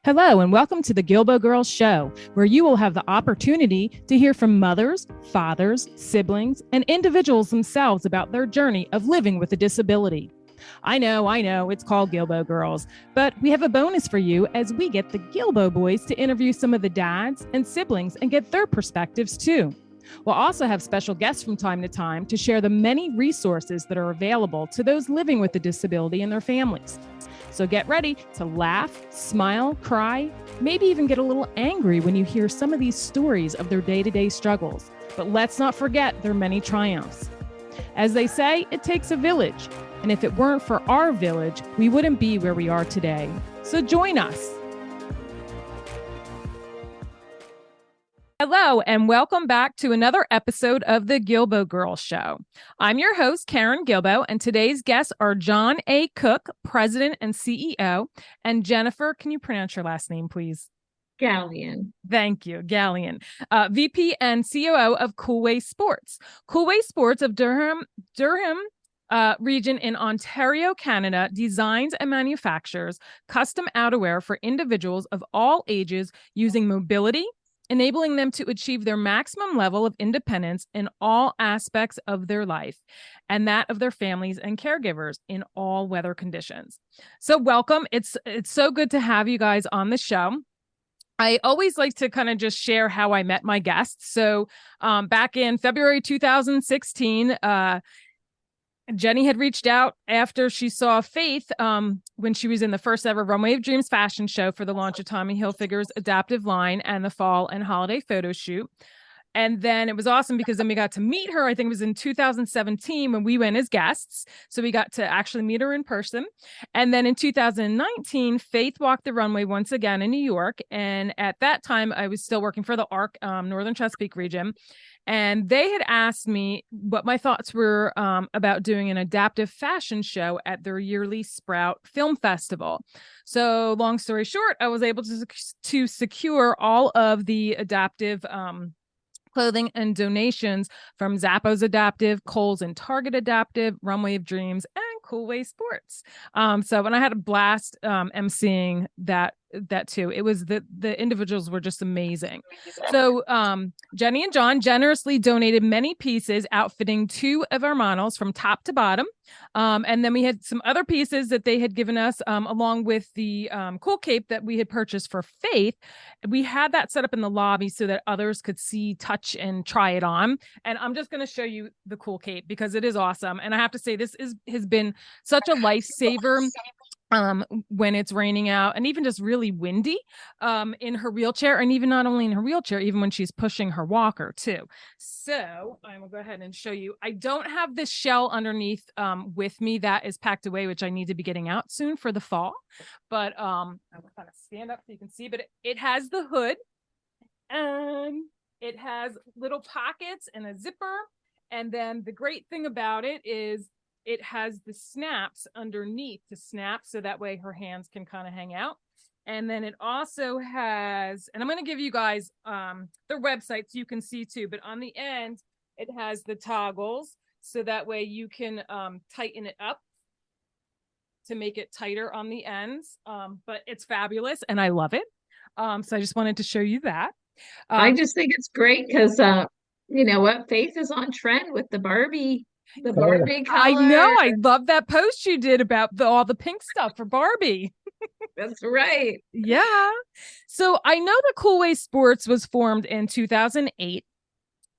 Hello, and welcome to the Guilbault Girls Show, where you will have the opportunity to hear from mothers, fathers, siblings, and individuals themselves about their journey of living with a disability. I know, it's called Guilbault Girls, but we have a bonus for you as we get the Guilbault boys to interview some of the dads and siblings and get their perspectives too. We'll also have special guests from time to time to share the many resources that are available to those living with a disability and their families. So get ready to laugh, smile, cry, maybe even get a little angry when you hear some of these stories of their day-to-day struggles. But let's not forget their many triumphs. As they say, it takes a village. And if it weren't for our village, we wouldn't be where we are today. So join us. Hello, and welcome back to another episode of the Guilbault Girls Show. I'm your host, Karen Guilbault, and today's guests are John A. Cook, President and CEO, and Jennifer, can you pronounce your last name, please? Gallienne. Thank you, Gallienne. VP and COO of Koolway Sports. Koolway Sports of Durham region in Ontario, Canada, designs and manufactures custom outerwear for individuals of all ages using mobility, enabling them to achieve their maximum level of independence in all aspects of their life and that of their families and caregivers in all weather conditions. So welcome. It's so good to have you guys on the show. I always like to kind of just share how I met my guests. So back in February 2016, Jenny had reached out after she saw Faith when she was in the first ever Runway of Dreams fashion show for the launch of Tommy Hilfiger's adaptive line and the fall and holiday photo shoot. And then it was awesome because then we got to meet her. I think it was in 2017 when we went as guests. So we got to actually meet her in person. And then in 2019, Faith walked the runway once again in New York. And at that time, I was still working for the ARC, Northern Chesapeake region. And they had asked me what my thoughts were about doing an adaptive fashion show at their yearly Sprout Film Festival. So long story short, I was able to secure all of the adaptive clothing and donations from Zappos Adaptive, Kohl's and Target Adaptive, Runway of Dreams, and Koolway Sports. So when I had a blast emceeing that too, it was the individuals were just amazing. So Jenny and John generously donated many pieces outfitting two of our models from top to bottom. And then we had some other pieces that they had given us along with the cool cape that we had purchased for Faith. We had that set up in the lobby so that others could see, touch, and try it on. And I'm just going to show you the cool cape because it is awesome. And I have to say, this has been such a lifesaver when it's raining out and even just really windy in her wheelchair, and even not only in her wheelchair, even when she's pushing her walker too. So I will go ahead and show you. I don't have this shell underneath with me that is packed away, which I need to be getting out soon for the fall. But I will kind of stand up so you can see, but it has the hood and it has little pockets and a zipper. And then the great thing about it is it has the snaps underneath to snap so that way her hands can kind of hang out. And then it also has, and I'm going to give you guys the website so you can see too, but on the end, it has the toggles so that way you can tighten it up to make it tighter on the ends. But it's fabulous and I love it. So I just wanted to show you that. I just think it's great because you know what, Faith is on trend with the Barbie color. I know. I love that post you did about all the pink stuff for Barbie. That's right. Yeah. So I know that Koolway Sports was formed in 2008.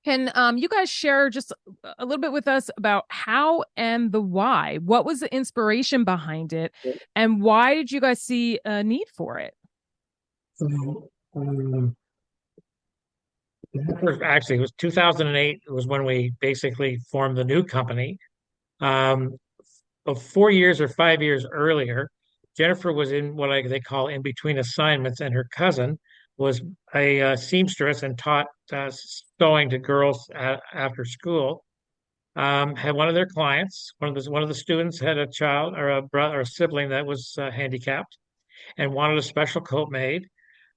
Can you guys share just a little bit with us about how and the why? What was the inspiration behind it? And why did you guys see a need for it? Actually, it was 2008 was when we basically formed the new company. 4 years or 5 years earlier, Jennifer was in what they call in between assignments, and her cousin was a seamstress and taught sewing to girls after school. Had one of their clients, one of the students had a child or a brother or a sibling that was handicapped and wanted a special coat made.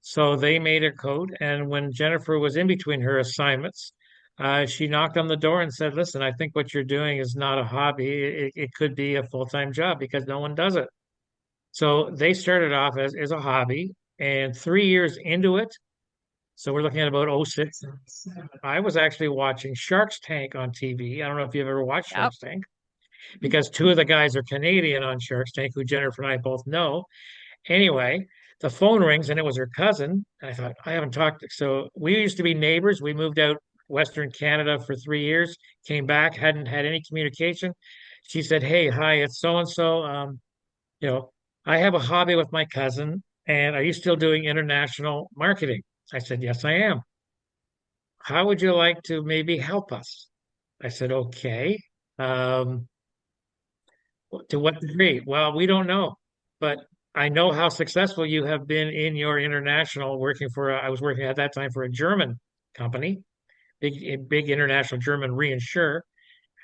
So they made a coat. And when Jennifer was in between her assignments, she knocked on the door and said, "Listen, I think what you're doing is not a hobby. It could be a full-time job because no one does it." So they started off as a hobby. And 3 years into it, so we're looking at about '06. I was actually watching Shark's Tank on TV. I don't know if you've ever watched Yep. Shark's Tank, because two of the guys are Canadian on Shark's Tank, who Jennifer and I both know. Anyway, the phone rings and it was her cousin. I thought, I haven't talked. So we used to be neighbors. We moved out Western Canada for 3 years, came back, hadn't had any communication. She said, "Hey, hi, it's so and so. You know, I have a hobby with my cousin, and are you still doing international marketing?" I said, "Yes, I am. How would you like to maybe help us?" I said, "Okay. Um, to what degree?" "Well, we don't know, but I know how successful you have been in your international working for, I was working at that time for a German company, big international German reinsurer.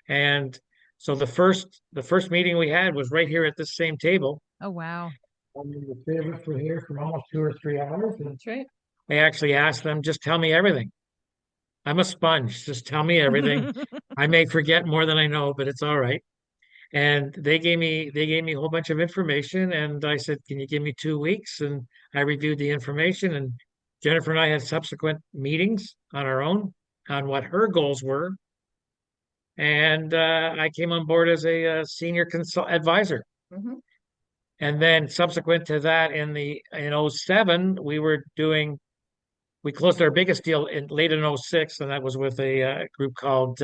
And so the first meeting we had was right here at this same table. Oh, wow. I mean, the favorites were here for almost 2 or 3 hours. And That's right. I actually asked them, just tell me everything. I'm a sponge. Just tell me everything. I may forget more than I know, but it's all right. And they gave me a whole bunch of information, and I said, "Can you give me 2 weeks?" And I reviewed the information, and Jennifer and I had subsequent meetings on our own on what her goals were. And I came on board as a senior consult advisor. Mhm. And then subsequent to that, in '07, we closed our biggest deal in late in '06, and that was with a group called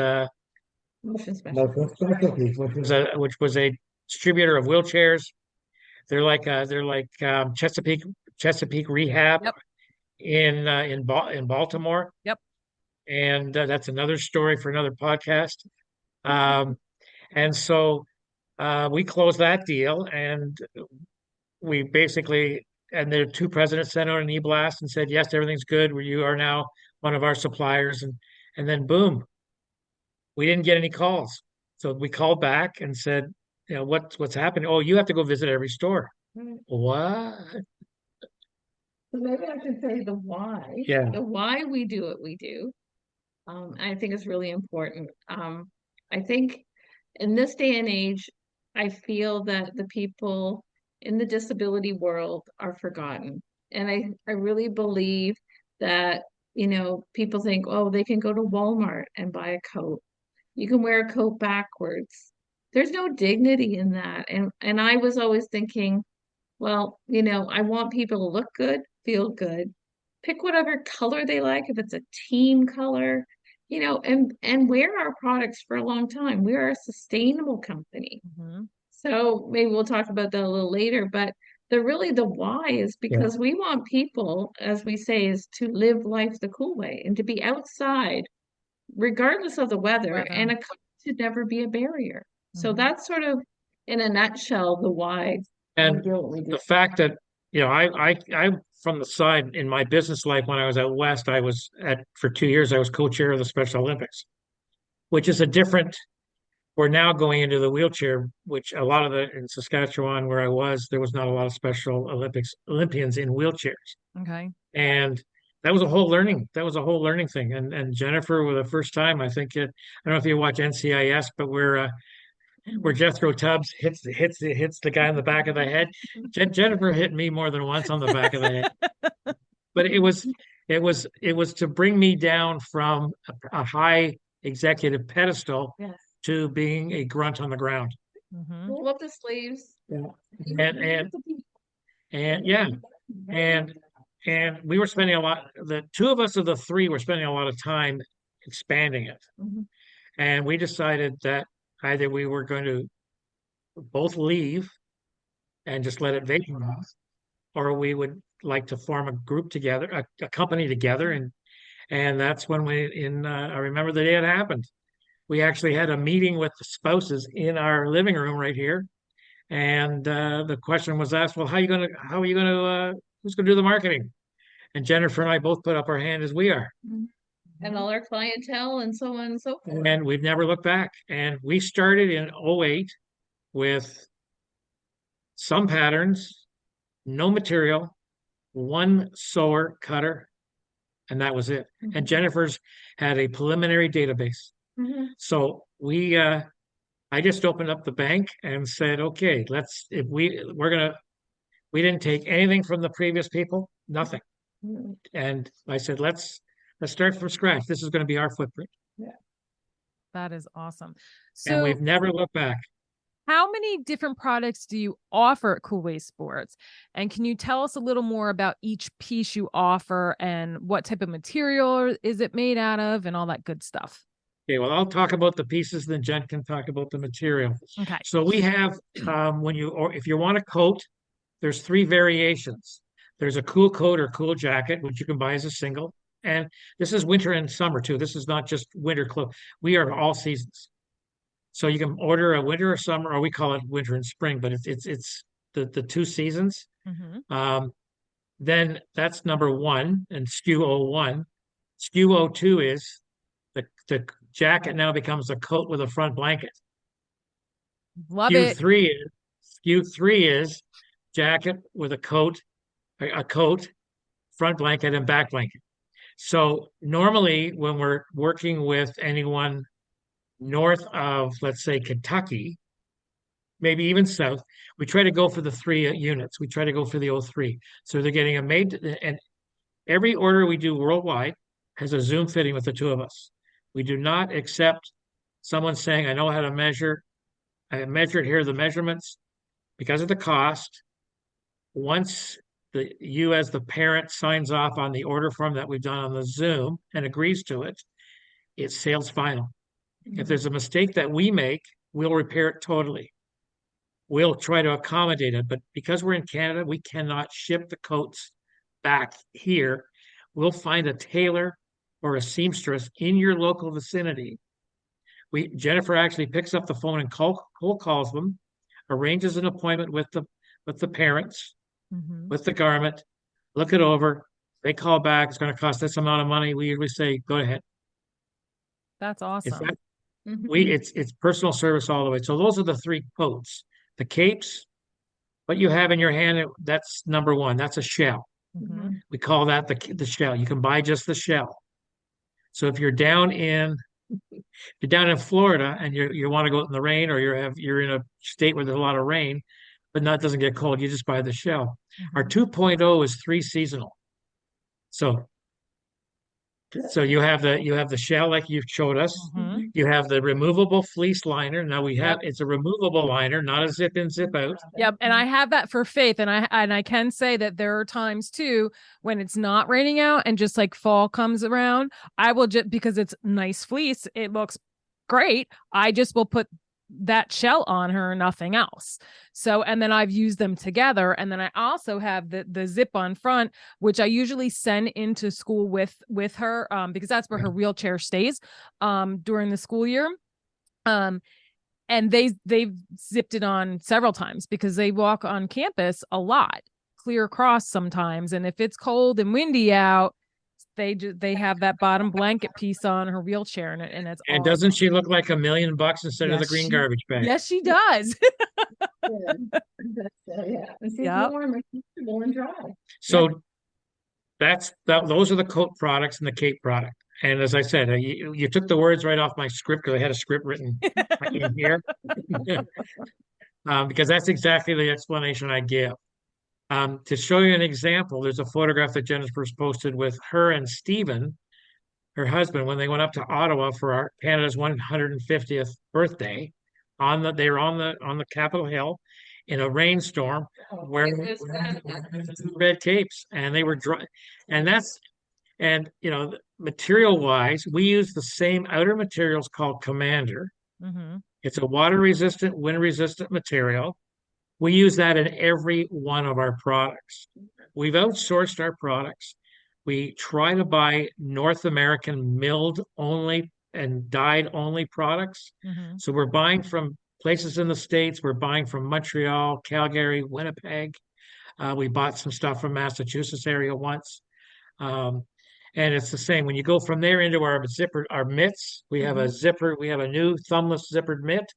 Motion special. Motion Specialties, which was a distributor of wheelchairs. They're like Chesapeake Rehab Yep. in Baltimore. Yep. And that's another story for another podcast. Um, and so we closed that deal, and we basically, and the two presidents sent out an e-blast and said, "Yes, everything's good. You are now one of our suppliers." And then boom, we didn't get any calls. So we called back and said, what's happening? "Oh, you have to go visit every store." Right. What? So maybe I should say the why. Yeah. The why we do what we do. I think is really important. I think in this day and age, I feel that the people in the disability world are forgotten. And I really believe that, people think, oh, they can go to Walmart and buy a coat. You can wear a coat backwards. There's no dignity in that. And I was always thinking, well, I want people to look good, feel good, pick whatever color they like, if it's a team color, and wear our products for a long time. We are a sustainable company. Mhm. So maybe we'll talk about that a little later, but the why is Yeah. because we want people, as we say, is to live life the cool way and to be outside regardless of the weather, and a Weather. coat should never be a barrier. So Mhm. that's sort of in a nutshell the why we And do what we do. the fact that, I from the side in my business life, when I was out west, for 2 years, I was co-chair of the Special Olympics, which is a different, we're now going into the wheelchair, which a lot of in Saskatchewan where I was, there was not a lot of Special Olympians in wheelchairs. Okay. And that was a whole learning thing. And Jennifer, for the first time, I think, I don't know if you watch NCIS, but where Jethro Tubbs hits the guy in the back of the head. Jennifer hit me more than once on the back of the head. But it was to bring me down from a high executive pedestal Yes. to being a grunt on the ground. Mhm. Roll up the sleeves. Yeah. And yeah, and we were spending the two of us of the three were spending a lot of time expanding it. Mhm. And we decided that either we were going to both leave and just let it vaporize, or we would like to form a group together, a company together. And that's when I remember the day it happened. We actually had a meeting with the spouses in our living room right here. And the question was asked, well, how are you going to, who's going to do the marketing? And Jennifer and I both put up our hand as we are. And all our clientele and so on and so forth. And we've never looked back. And we started in '08 with some patterns, no material, one sewer cutter, and that was it. And Jennifer's had a preliminary database. Mhm. So I just opened up the bank and said, okay, we're gonna We didn't take anything from the previous people, nothing. Mm. And I said, let's start from scratch. This is going to be our footprint. That is awesome. And So we've never looked back. how many different products do you offer at Koolway Sports? And can you tell us a little more about each piece you offer and what type of material is it made out of and all that good stuff? Okay, well, I'll talk about the pieces, then Jen can talk about the material. Okay. So we have, if you want a coat, there's 3 variations. There's a cool coat or cool jacket, which you can buy as a single. And this is winter and summer too. This is not just winter clothes. We are all seasons. So you can order a winter or summer, or we call it winter and spring, but it's the 2 seasons. Mm-hmm. Then that's number 1 and SKU 01. SKU 02 is the jacket now becomes a coat with a front blanket. Love SKU it. 3 is SKU 3 is jacket with a coat, front blanket, and back blanket. So normally when we're working with anyone north of, let's say, Kentucky, maybe even south, we try to go for the 3 units. We try to go for the 03. So they're getting a made, and every order we do worldwide has a Zoom fitting with the 2 of us. We do not accept someone saying, I know how to measure. I measured, here are the measurements. Because of the cost, once you as the parent signs off on the order form that we've done on the Zoom and agrees to it, it's sales final. If there's a mistake that we make, we'll repair it totally. We'll try to accommodate it, but because we're in Canada, we cannot ship the coats back here. We'll find a tailor or a seamstress in your local vicinity. Jennifer actually picks up the phone and cold calls them, arranges an appointment with the parents, Mm-hmm. with the garment, look it over. They call back, it's going to cost this amount of money. We usually say, go ahead. That's It's awesome. it's personal service all the way. So those are the 3 coats. The capes, what you have in your hand, that's number 1. That's a shell. Mm-hmm. We call that the shell. You can buy just the shell. So if you're down in Florida and you want to go out in the rain, or you're in a state where there's a lot of rain, but not doesn't get cold, you just buy the shell. Our Mm-hmm. 2.0 is 3 seasonal. So you have the shell like you showed us. Mm-hmm. You have the removable fleece liner. Now Yep. it's a removable liner, not a zip in, zip out. Yep. And I have that for Faith. And I can say that there are times too when it's not raining out and just like fall comes around, I will just, because it's nice fleece, it looks great. I just will put that shell on her, nothing else. So, and then I've used them together. And then I also have the zip on front, which I usually send into school with her, because that's where her wheelchair stays, during the school year. And they've zipped it on several times because they walk on campus a lot, clear across sometimes. And if it's cold and windy out, they have that bottom blanket piece on her wheelchair, and it's And awesome. doesn't she look like $1 million instead of the green garbage bag? Yes, she does. Yeah. And she's Yep. warm and comfortable and dry. So those are the coat products and the cape product. And as I said, you took the words right off my script because I had a script written in here. Because that's exactly the explanation I give. To show you an example, there's a photograph that Jennifer's posted with her and Stephen, her husband, when they went up to Ottawa for our Canada's 150th birthday. They were on the Capitol Hill in a rainstorm wearing red capes, and they were dry. And material wise, we use the same outer materials called Commander. Mm-hmm. It's a water resistant, wind resistant material. We use that in every one of our products. We've outsourced our products. We try to buy North American milled only and dyed only products. Mm-hmm. So we're buying from places in the States. We're buying from Montreal, Calgary, Winnipeg. We bought some stuff from Massachusetts area once. And it's the same. When you go from there into our mitts, we have a zipper. We have a new thumbless zippered mitt.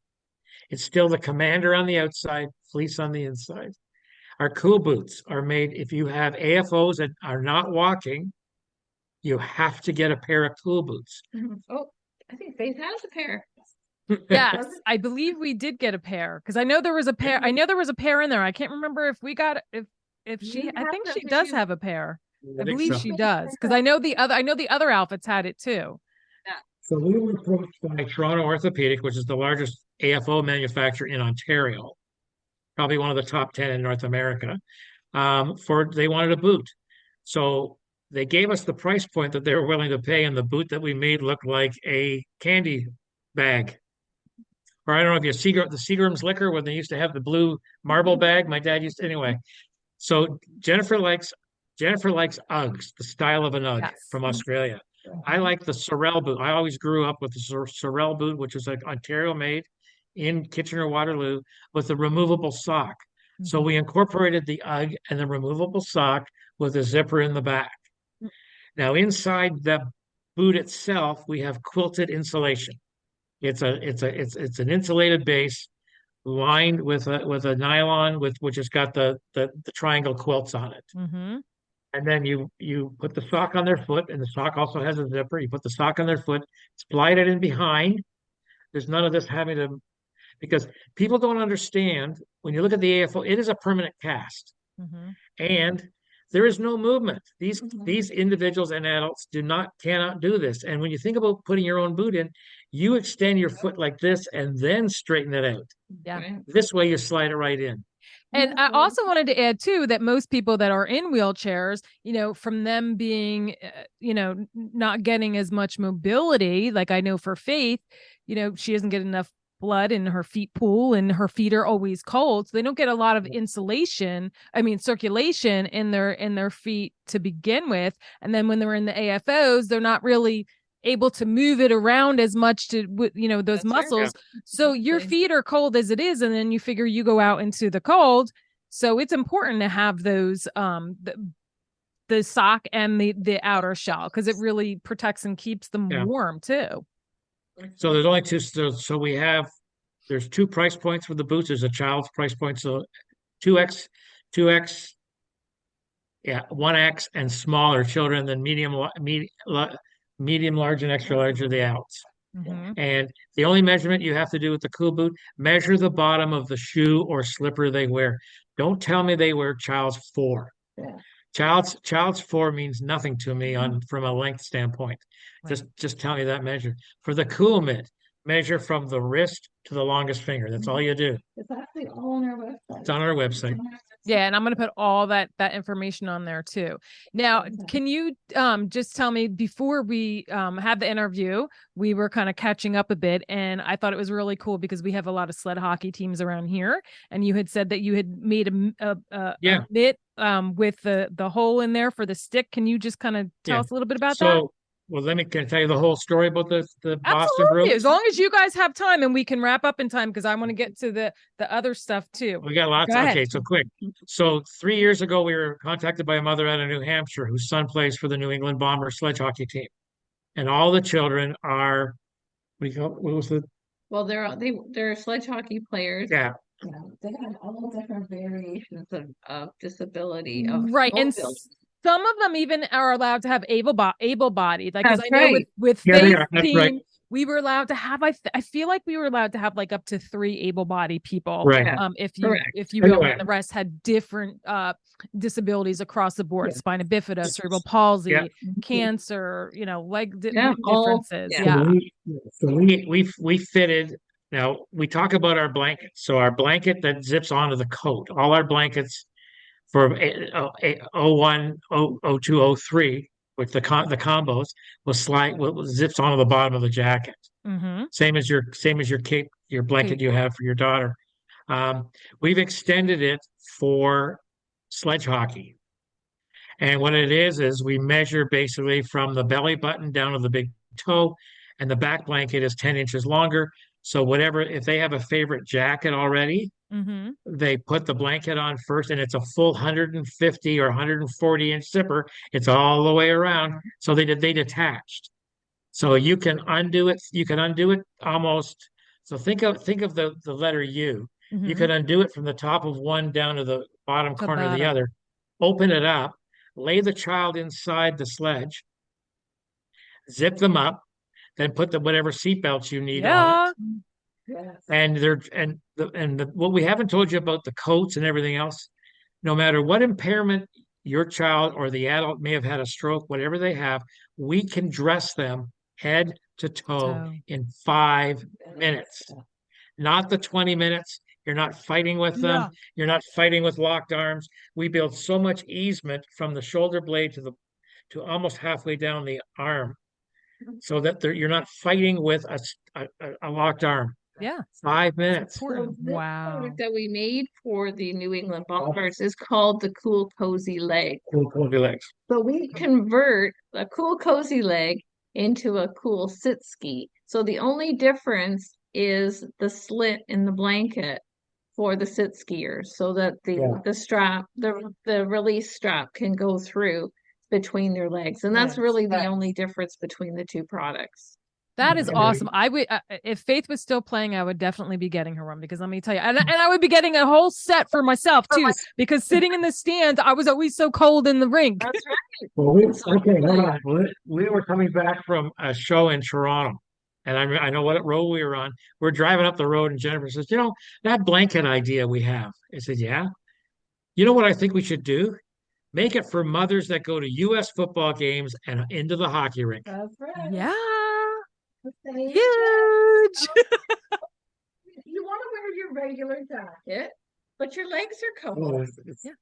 It's still the Commander on the outside, fleece on the inside. Our cool boots are made, if you have AFOs that are not walking, you have to get a pair of cool boots. Oh, I think Faith has a pair. Yes, I believe we did get a pair because I know there was a pair. I know there was a pair in there. I can't remember if we got if If You I have think to, she because does you, have a pair. I I think believe so. she does because I know the other outfits had it too. yeah. So we were approached by Toronto Orthopedic, which is the largest AFO manufacturer in Ontario, probably one of the top 10 in North America. They wanted a boot. So they gave us the price point that they were willing to pay, and the boot that we made looked like a candy bag. Or I don't know if you see the Seagram's liquor when they used to have the blue marble bag. My dad used to, anyway. So Jennifer likes Uggs, the style of an Ugg Yes. from Australia. I like the Sorel boot. I always grew up with the Sorel boot, which is like Ontario made in Kitchener Waterloo with a removable sock. So Mhm. we incorporated the Ugg and the removable sock with a zipper in the back. Now inside the boot itself, we have quilted insulation. It's an insulated base lined with a nylon which has got the triangle quilts on it. Mm-hmm. And then you put the sock on their foot, and the sock also has a zipper. You put the sock on their foot, slide it in behind. There's none of this having to, because people don't understand when you look at the AFO, it is a permanent cast, Mm-hmm. and there is no movement. Mhm. These individuals and adults cannot do this. And when you think about putting your own boot in, you extend your foot like this and then straighten it out. Yeah. Right. This way, you slide it right in. And I also wanted to add too that most people that are in wheelchairs, from them being, not getting as much mobility, like I know for Faith, she doesn't get enough blood in her feet pool and her feet are always cold. So they don't get a lot of circulation in their feet to begin with. And then when they're in the AFOs, they're not really able to move it around as much to those That's muscles. Yeah. So your feet are cold as it is, and then you figure you go out into the cold. So it's important to have those the sock and the outer shell because it really protects and keeps them Yeah. warm too. So there's only two. So there's two price points for the boots. There's a child's price point. So 2X, 2X, yeah, 1X and smaller children, then medium, large, and extra large are the outs. Mm-hmm. And the only measurement you have to do with the cool boot, measure the bottom of the shoe or slipper they wear. Don't tell me they wear child's 4. Yeah. Child's 4 means nothing to me from a length standpoint. Right. Just tell me that measure. For the cool mitt, measure from the wrist to the longest finger. That's all you do. It's actually all on our website. It's on our website. Yeah, and I'm going to put all that information on there too. Now, can you just tell me, before we had the interview, we were kind of catching up a bit, and I thought it was really cool because we have a lot of sled hockey teams around here, and you had said that you had made a mitt with the hole in there for the stick. Can you just kind of tell us a little bit about that? Well, can I tell you the whole story about the Boston Absolutely. Bruins? As long as you guys have time and we can wrap up in time, because I want to get to the other stuff too. We got lots. Go ahead. Okay, so quick. So 3 years ago, we were contacted by a mother out of New Hampshire whose son plays for the New England Bombers sledge hockey team, and all the children are. What was the? Well, they're sledge hockey players. Yeah. Yeah, they have all different variations of disability of Right, and mobility. some of them even are allowed to have able-bodied, like, because I That's know right. with Yeah, they Faith's are. That's team, right. we were allowed to have. I feel like we were allowed to have like up to 3 able-bodied people. Right. Yeah. If Correct. you will, Anyway. and the rest had different disabilities across the board: Yeah. spina bifida, cerebral palsy, Yeah. cancer, leg Yeah, all- differences. yeah. So we fitted. Now we talk about our blanket. So our blanket that zips onto the coat. All our blankets for 01, 02, 03, which the combos will zips onto the bottom of the jacket. Mm-hmm. Same as your cape, your blanket you have for your daughter. We've extended it for sledge hockey. And what it is we measure basically from the belly button down to the big toe, and the back blanket is 10 inches longer. So if they have a favorite jacket already, Mm-hmm. they put the blanket on first, and it's a full 150 or 140-inch zipper. It's all the way around. So they detached. So you can undo it. You can undo it almost. So think of the letter U. Mm-hmm. You can undo it from the top of one down to the bottom corner of the bottom. other. Open it up. Lay the child inside the sledge. Zip them up. Then put whatever seatbelts you need on it. Yes. And what we haven't told you about the coats and everything else. no matter what impairment your child or the adult may have had a stroke, whatever they have, we can dress them head to toe So, in 5 minutes, not the 20 minutes. You're not fighting with them. yeah. You're not fighting with locked arms. We build so much easement from the shoulder blade to almost halfway down the arm, so that you're not fighting with a locked arm. Yeah. 5 minutes. So Important. this Wow. product that we made for the New England Bombers is called the Cool Cozy Leg. Cool legs. So we convert a cool cozy leg into a cool sit ski. So the only difference is the slit in the blanket for the sit skiers, so that the strap, the release strap can go through between their legs. And that's Yes. really the only difference between the two products. That is awesome. I would, if Faith was still playing, I would definitely be getting her one, because let me tell you, and I would be getting a whole set for myself too, because sitting in the stands, I was always so cold in the rink. That's right. Well, okay, hold on. We were coming back from a show in Toronto, and I know what road we were on. We're driving up the road, and Jennifer says, that blanket idea we have. I said, yeah. You know what I think we should do? Make it for mothers that go to U.S. football games and into the hockey rink. That's right. Yeah. Okay. Huge. You want to wear your regular jacket, but your legs are Oh, covered,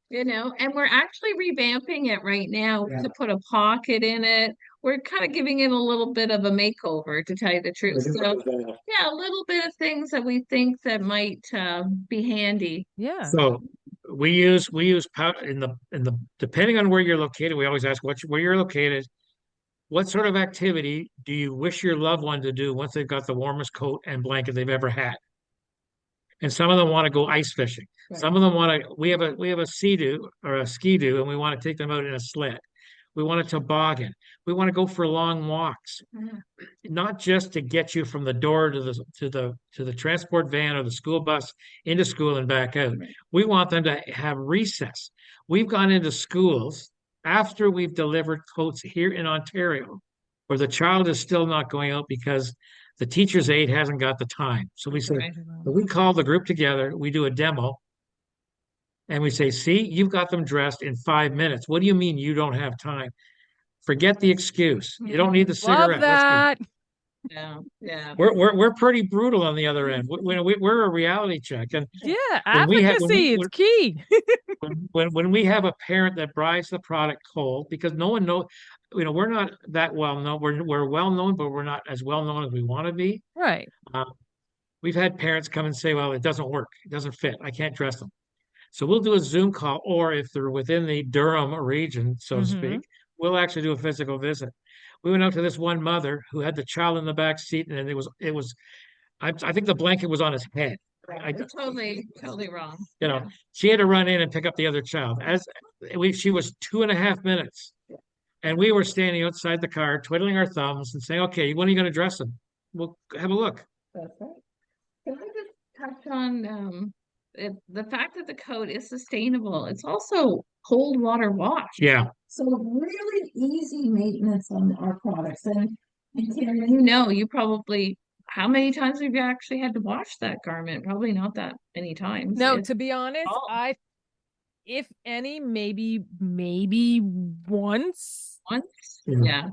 and we're actually revamping it right now to put a pocket in it. We're kind of giving it a little bit of a makeover, to tell you the truth. So yeah, a little bit of things that we think that might be handy. Yeah. So we use in the depending on where you're located, we always ask where you're located. What sort of activity do you wish your loved one to do once they've got the warmest coat and blanket they've ever had? And some of them want to go ice fishing. Right. Some of them want to. We have a sea-doo or a ski-doo, and we want to take them out in a sled. We want a toboggan. We want to go for long walks, not just to get you from the door to the transport van or the school bus into school and back out. Right. We want them to have recess. We've gone into schools after we've delivered coats here in Ontario, where the child is still not going out because the teacher's aide hasn't got the time. So we say, Right. so we call the group together, we do a demo, and we say, see, you've got them dressed in 5 minutes. What do you mean you don't have time? Forget the excuse. You don't need the cigarette. Love that. Yeah. We're pretty brutal on the other end. We're a reality check, and Yeah. when we have Advocacy. It's key. when we have a parent that buys the product cold, because no one knows, we're not that well known. We're well known, but we're not as well known as we want to be. Right. We've had parents come and say, well, it doesn't work. It doesn't fit. I can't dress them. So we'll do a Zoom call, or if they're within the Durham region, so to speak, we'll actually do a physical visit. We went out to this one mother who had the child in the back seat, and I think the blanket was on his head. Totally wrong. She had to run in and pick up the other child. She was 2.5 minutes, and we were standing outside the car, twiddling our thumbs and saying, okay, when are you going to dress them? We'll have a look. That's right. Can I just touch on the fact that the coat is sustainable? It's also cold water wash. Yeah. So really easy maintenance on our products. And Karen, you probably, how many times have you actually had to wash that garment? Probably not that many times. No, to be honest, if any, maybe once. Yeah.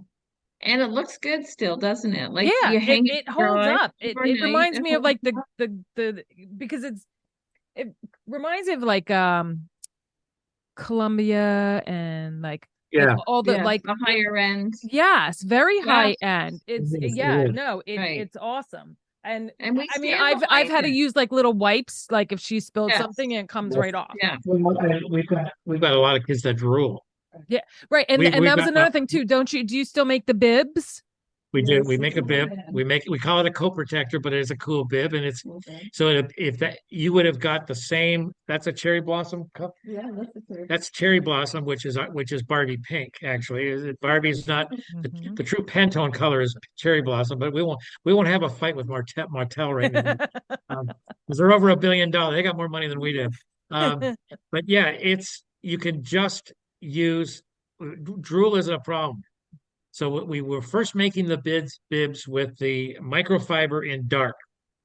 And it looks good still, doesn't it? Like, yeah, you hang it holds up. It reminds me of like the because it reminds me of like Columbia and like all the like the higher end. Yes, very high end. It's awesome. And we I mean, I've had to use like little wipes, like if she spilled something and it comes right off. Yeah. We've got a lot of kids that drool. Yeah, right. And that was another thing too. Do you still make the bibs? We do. We make a bib. We call it a coat protector, but it is a cool bib, and it's so if that you would have got the same. That's a cherry blossom cup. Yeah, that's cherry blossom, which is Barbie pink. Actually, Barbie's not the true Pantone color is cherry blossom, but we won't have a fight with Martell right now because they're over $1 billion. They got more money than we do. But yeah, you can just use drool isn't a problem. So we were first making the bibs with the microfiber in dark.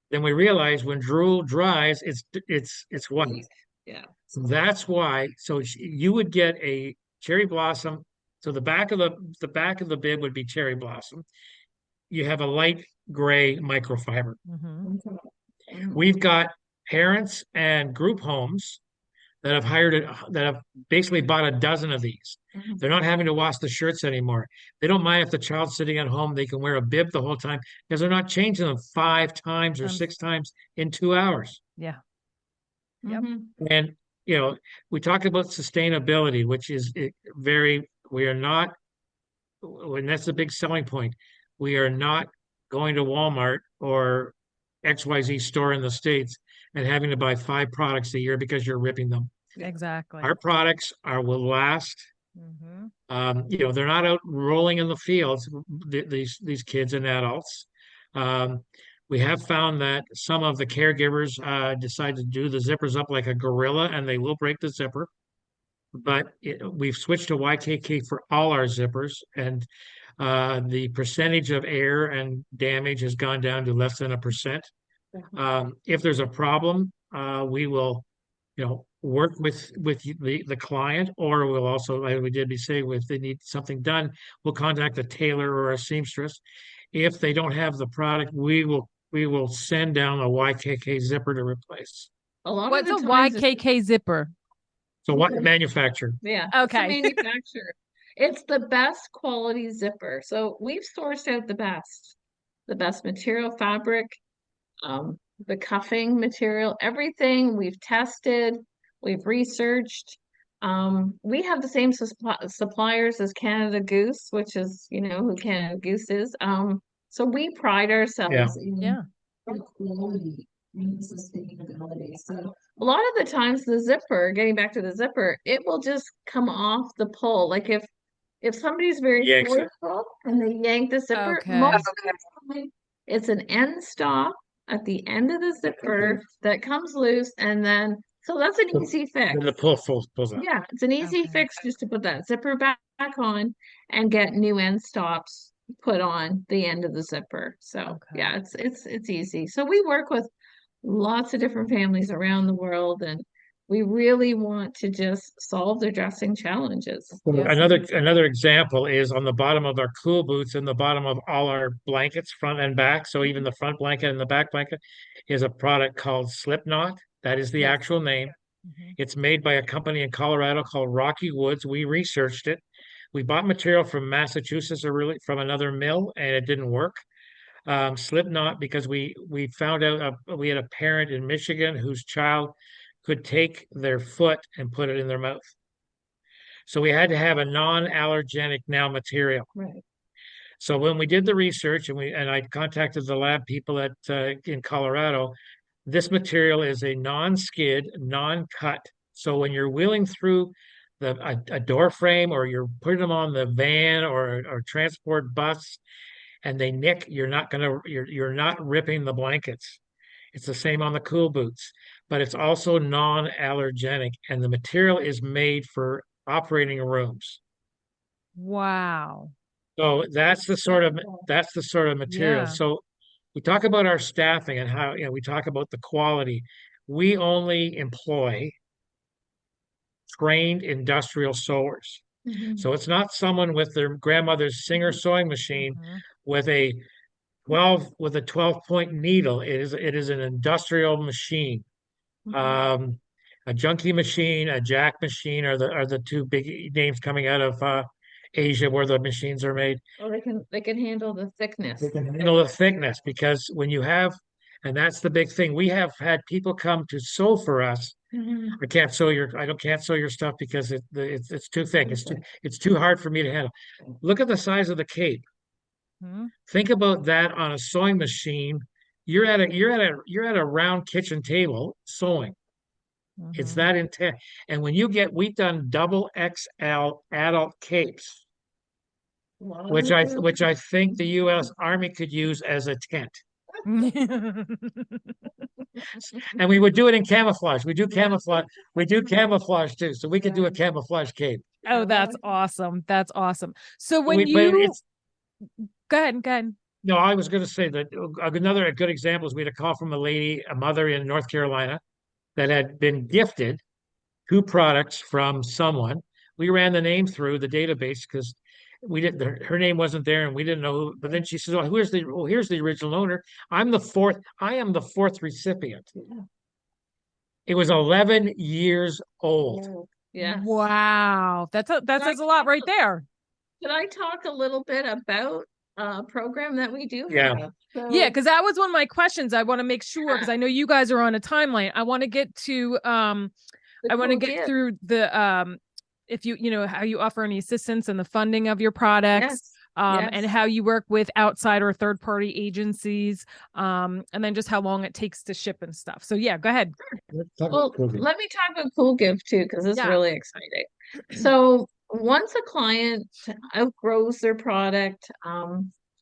Then we realized when drool dries, it's white. Yeah. So that's why. So you would get a cherry blossom. So the back of the bib would be cherry blossom. You have a light gray microfiber. Mm-hmm. We've got parents and group homes that have hired it, that have basically bought a dozen of these. They're not having to wash the shirts anymore. They don't mind if the child's sitting at home, they can wear a bib the whole time because they're not changing them 5 times or 6 times in 2 hours. Yeah. Yep. And, you know, we talked about sustainability, which is we are not, and that's the big selling point. We are not going to Walmart or XYZ store in the States and having to buy 5 products a year because you're ripping them. Exactly. Our products will last. Mm-hmm. You know, they're not out rolling in the fields, these kids and adults. We have found that some of the caregivers decide to do the zippers up like a gorilla, and they will break the zipper. But we've switched to YKK for all our zippers, and the percentage of air and damage has gone down to less than 1%. If there's a problem, we will, you know, work with the client, or we'll also, like we did say, if they need something done, we'll contact a tailor or a seamstress. If they don't have the product, we will send down a YKK zipper to replace. A lot What's of a the times YKK zipper? So what manufacturer? Yeah. Okay. It's the manufacturer. It's the best quality zipper. So we've sourced out the best material, fabric, the cuffing material, everything we've tested, we've researched. We have the same suppliers as Canada Goose, which is, you know, who Canada Goose is. So we pride ourselves in quality and sustainability. So a lot of the times the zipper, getting back to the zipper, it will just come off the pull. Like if somebody's very forceful and they yank the zipper, most of the time it's an end stop at the end of the zipper that comes loose, and then so that's an easy fix. And the pulls out. Yeah, it's an easy fix just to put that zipper back on and get new end stops put on the end of the zipper. So yeah, it's easy. So we work with lots of different families around the world, and we really want to just solve their dressing challenges. Another example is on the bottom of our cool boots and the bottom of all our blankets, front and back. So even the front blanket and the back blanket is a product called Slipknot. That is the actual name. It's made by a company in Colorado called Rocky Woods. We researched it. We bought material from Massachusetts, or really from another mill, and it didn't work. Slipknot, because we found out we had a parent in Michigan whose child could take their foot and put it in their mouth. So we had to have a non-allergenic now material. Right. So when we did the research and I contacted the lab people at in Colorado, this material is a non-skid, non-cut. So when you're wheeling through a door frame, or you're putting them on the van or transport bus, and they nick, you're not ripping the blankets. It's the same on the cool boots, but it's also non-allergenic, and the material is made for operating rooms. Wow. So that's the sort of material. Yeah. So we talk about our staffing and how, you know, we talk about the quality. We only employ trained industrial sewers. So it's not someone with their grandmother's Singer sewing machine with a 12-point needle. It is an industrial machine. A junkie machine, a jack machine are the two big names coming out of Asia where the machines are made. Well, they can handle the thickness. They can handle the thickness, because when you have, and that's the big thing. We have had people come to sew for us. I can't sew your stuff because it's too thick. It's too hard for me to handle. Look at the size of the cape. Think about that on a sewing machine. You're at a round kitchen table sewing. It's that intense. And when we've done double XL adult capes, which I think the U.S. Army could use as a tent. And we would do it in camouflage. We do camouflage too. So we could do a camouflage cape. Oh, that's awesome. That's awesome. So when go ahead. No, I was going to say that another good example is we had a call from a mother in North Carolina that had been gifted two products from someone. We ran the name through the database because we didn't. Her name wasn't there, and we didn't know who. But then she says, "Oh, here's the original owner. I am the fourth recipient." Yeah. It was 11 years old. Yes. Wow. That says a lot right there. Could I talk a little bit about a program that we do Yeah. have? Yeah, because that was one of my questions. I want to make sure, because I know you guys are on a timeline. I want to get to I want to get through the if you know how you offer any assistance in the funding of your products. Yes. And how you work with outside or third party agencies, and then just how long it takes to ship and stuff. So yeah, go ahead. Well, let me talk about Koolgift too, because it's really exciting. So once a client outgrows their product,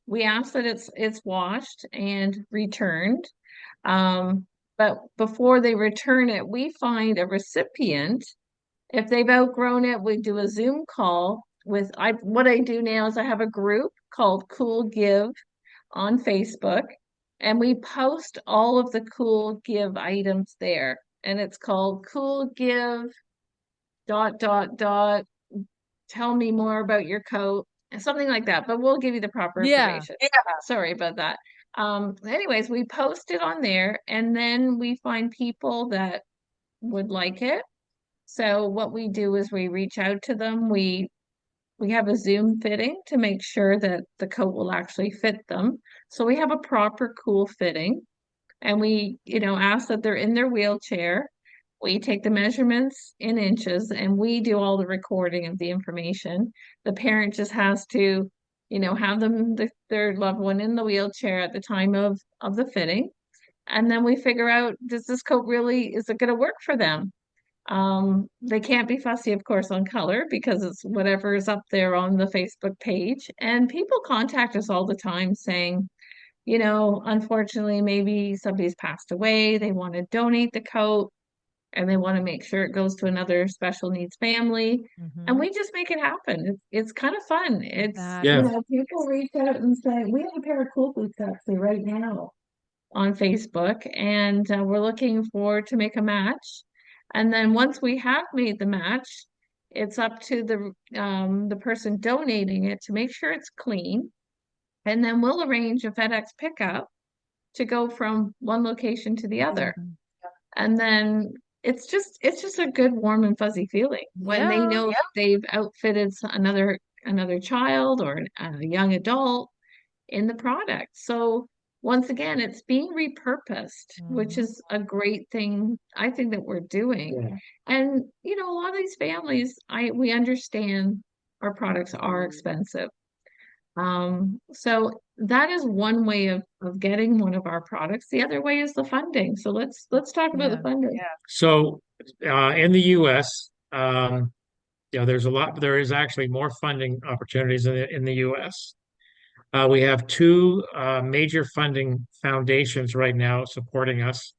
we ask that it's washed and returned. But before they return it, we find a recipient. If they've outgrown it, we do a Zoom call with what I do now is I have a group called Cool Give on Facebook, and we post all of the Cool Give items there. And it's called Cool Give ... Tell me more about your coat, something like that. But we'll give you the proper information. Yeah. Sorry about that. Anyways, we post it on there, and then we find people that would like it. So what we do is we reach out to them. We have a Zoom fitting to make sure that the coat will actually fit them. So we have a proper cool fitting, and we, ask that they're in their wheelchair. We take the measurements in inches, and we do all the recording of the information. The parent just has to, have their loved one in the wheelchair at the time of the fitting. And then we figure out, does this coat is it going to work for them? They can't be fussy, of course, on color because it's whatever is up there on the Facebook page. And people contact us all the time saying, unfortunately, maybe somebody's passed away. They want to donate the coat and they want to make sure it goes to another special needs family. And we just make it happen. It's kind of fun. It's, people reach out and say, we have a pair of cool boots actually right now on Facebook, and we're looking forward to make a match. And then once we have made the match, it's up to the person donating it to make sure it's clean. And then we'll arrange a FedEx pickup to go from one location to the other. And then it's just a good, warm and fuzzy feeling when they know they've outfitted another child or a young adult in the product. So once again, it's being repurposed, which is a great thing, I think, that we're doing. Yeah. And, a lot of these families, we understand our products are expensive. So that is one way of getting one of our products. The other way is the funding. So let's talk about the funding. Yeah. So in the US, there is actually more funding opportunities in the US. We have two major funding foundations right now supporting us.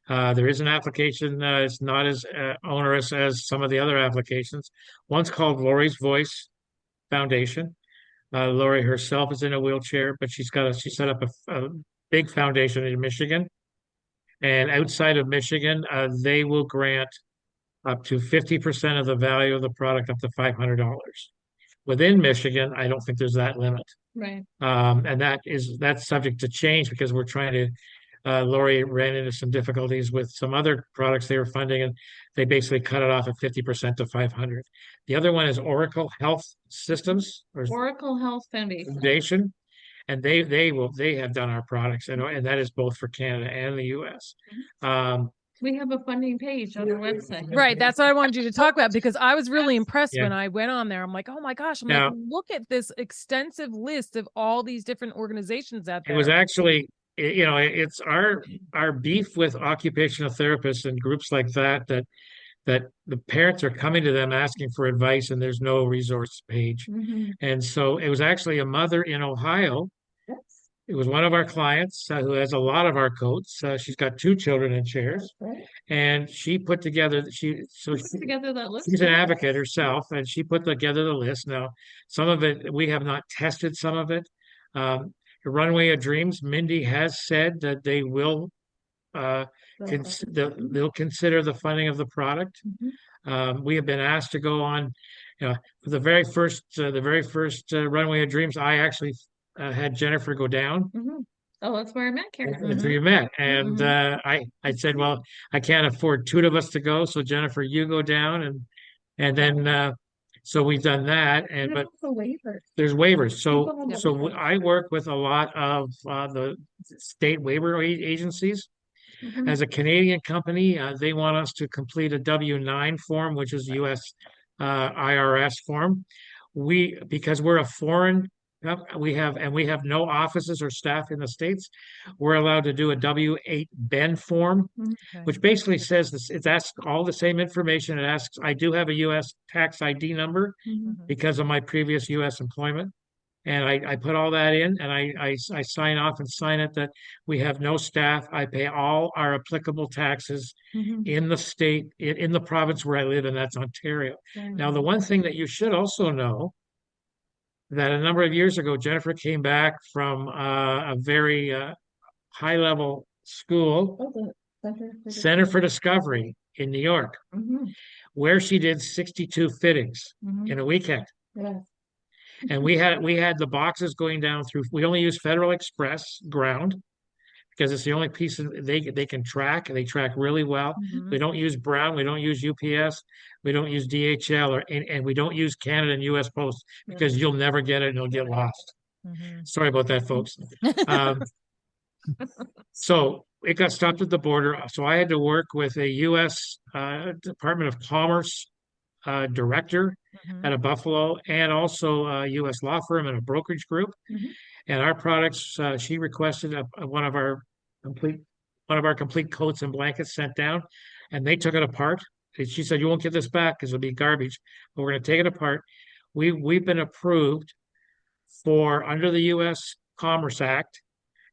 There is an application it's not as onerous as some of the other applications. One's called Lori's Voice Foundation. Lori herself is in a wheelchair, but she set up a big foundation in Michigan. And outside of Michigan, they will grant up to 50% of the value of the product, up to $500. Within Michigan, I don't think there's that limit. Right. And that's subject to change because we're trying to, Lori ran into some difficulties with some other products they were funding, and they basically cut it off at 50% to 500. The other one is Oracle Health Systems, or Oracle Health Foundation. And they have done our products, and that is both for Canada and the US. We have a funding page on our website. Right. That's what I wanted you to talk about, because I was really impressed when I went on there. I'm like, oh my gosh. Like, look at this extensive list of all these different organizations out there. It was actually, it's our beef with occupational therapists and groups like that the parents are coming to them asking for advice, and there's no resource page. And so it was actually a mother in Ohio. It was one of our clients who has a lot of our coats. She's got two children in chairs, and she put together that list. She's an advocate herself, and she put together the list. Now, some of it we have not tested. Some of it, the Runway of Dreams. Mindy has said that they will they'll consider the funding of the product. We have been asked to go on, for the very first Runway of Dreams. I actually had Jennifer go down. Mhm. Oh, that's where I met Karen. That's where you met. And I said, well, I can't afford two of us to go, so Jennifer, you go down, and then so we've done that. And but there's waivers. So I work with a lot of the state waiver agencies. Mhm. As a Canadian company, they want us to complete a W-9 form, which is U.S. IRS form. Because we're a foreign, we have no offices or staff in the States. We're allowed to do a W-8 Ben form, Okay. which basically says this. It asks all the same information. It asks, I do have a U.S. tax ID number because of my previous U.S. employment. And I put all that in, and I sign off and sign it that we have no staff. I pay all our applicable taxes in the state, in the province where I live, and that's Ontario. Now, the one thing that you should also know that a number of years ago, Jennifer came back from a very high level school, Center for Discovery in New York, where she did 62 fittings in a weekend. Yeah. And we had the boxes going down through. We only use Federal Express ground because it's the only piece they can track. They track really well. We don't use Brown. We don't use UPS. We don't use DHL and we don't use Canada and US Post because you'll never get it and it'll get lost. Sorry about that, folks. So it got stopped at the border. So I had to work with a U.S. Department of Commerce director out of Buffalo, and also a U.S. law firm and a brokerage group. And our products, she requested one of our complete coats and blankets sent down, and they took it apart. And she said, "You won't get this back because it'll be garbage, but we're going to take it apart." We've been approved for under the U.S. Commerce Act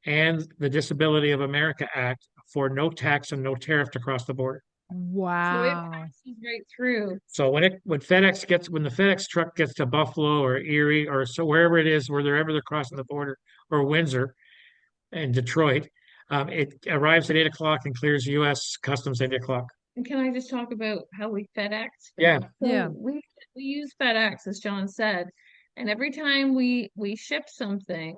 and the Disability of America Act for no tax and no tariff to cross the border. Wow. So it passes right through. So when the FedEx truck gets to Buffalo or Erie or so wherever it is, wherever they're crossing the border, or Windsor and Detroit, it arrives at 8 o'clock and clears U.S. Customs at 8 o'clock. And can I just talk about how we FedEx? Yeah. So we use FedEx, as John said, and every time we ship something,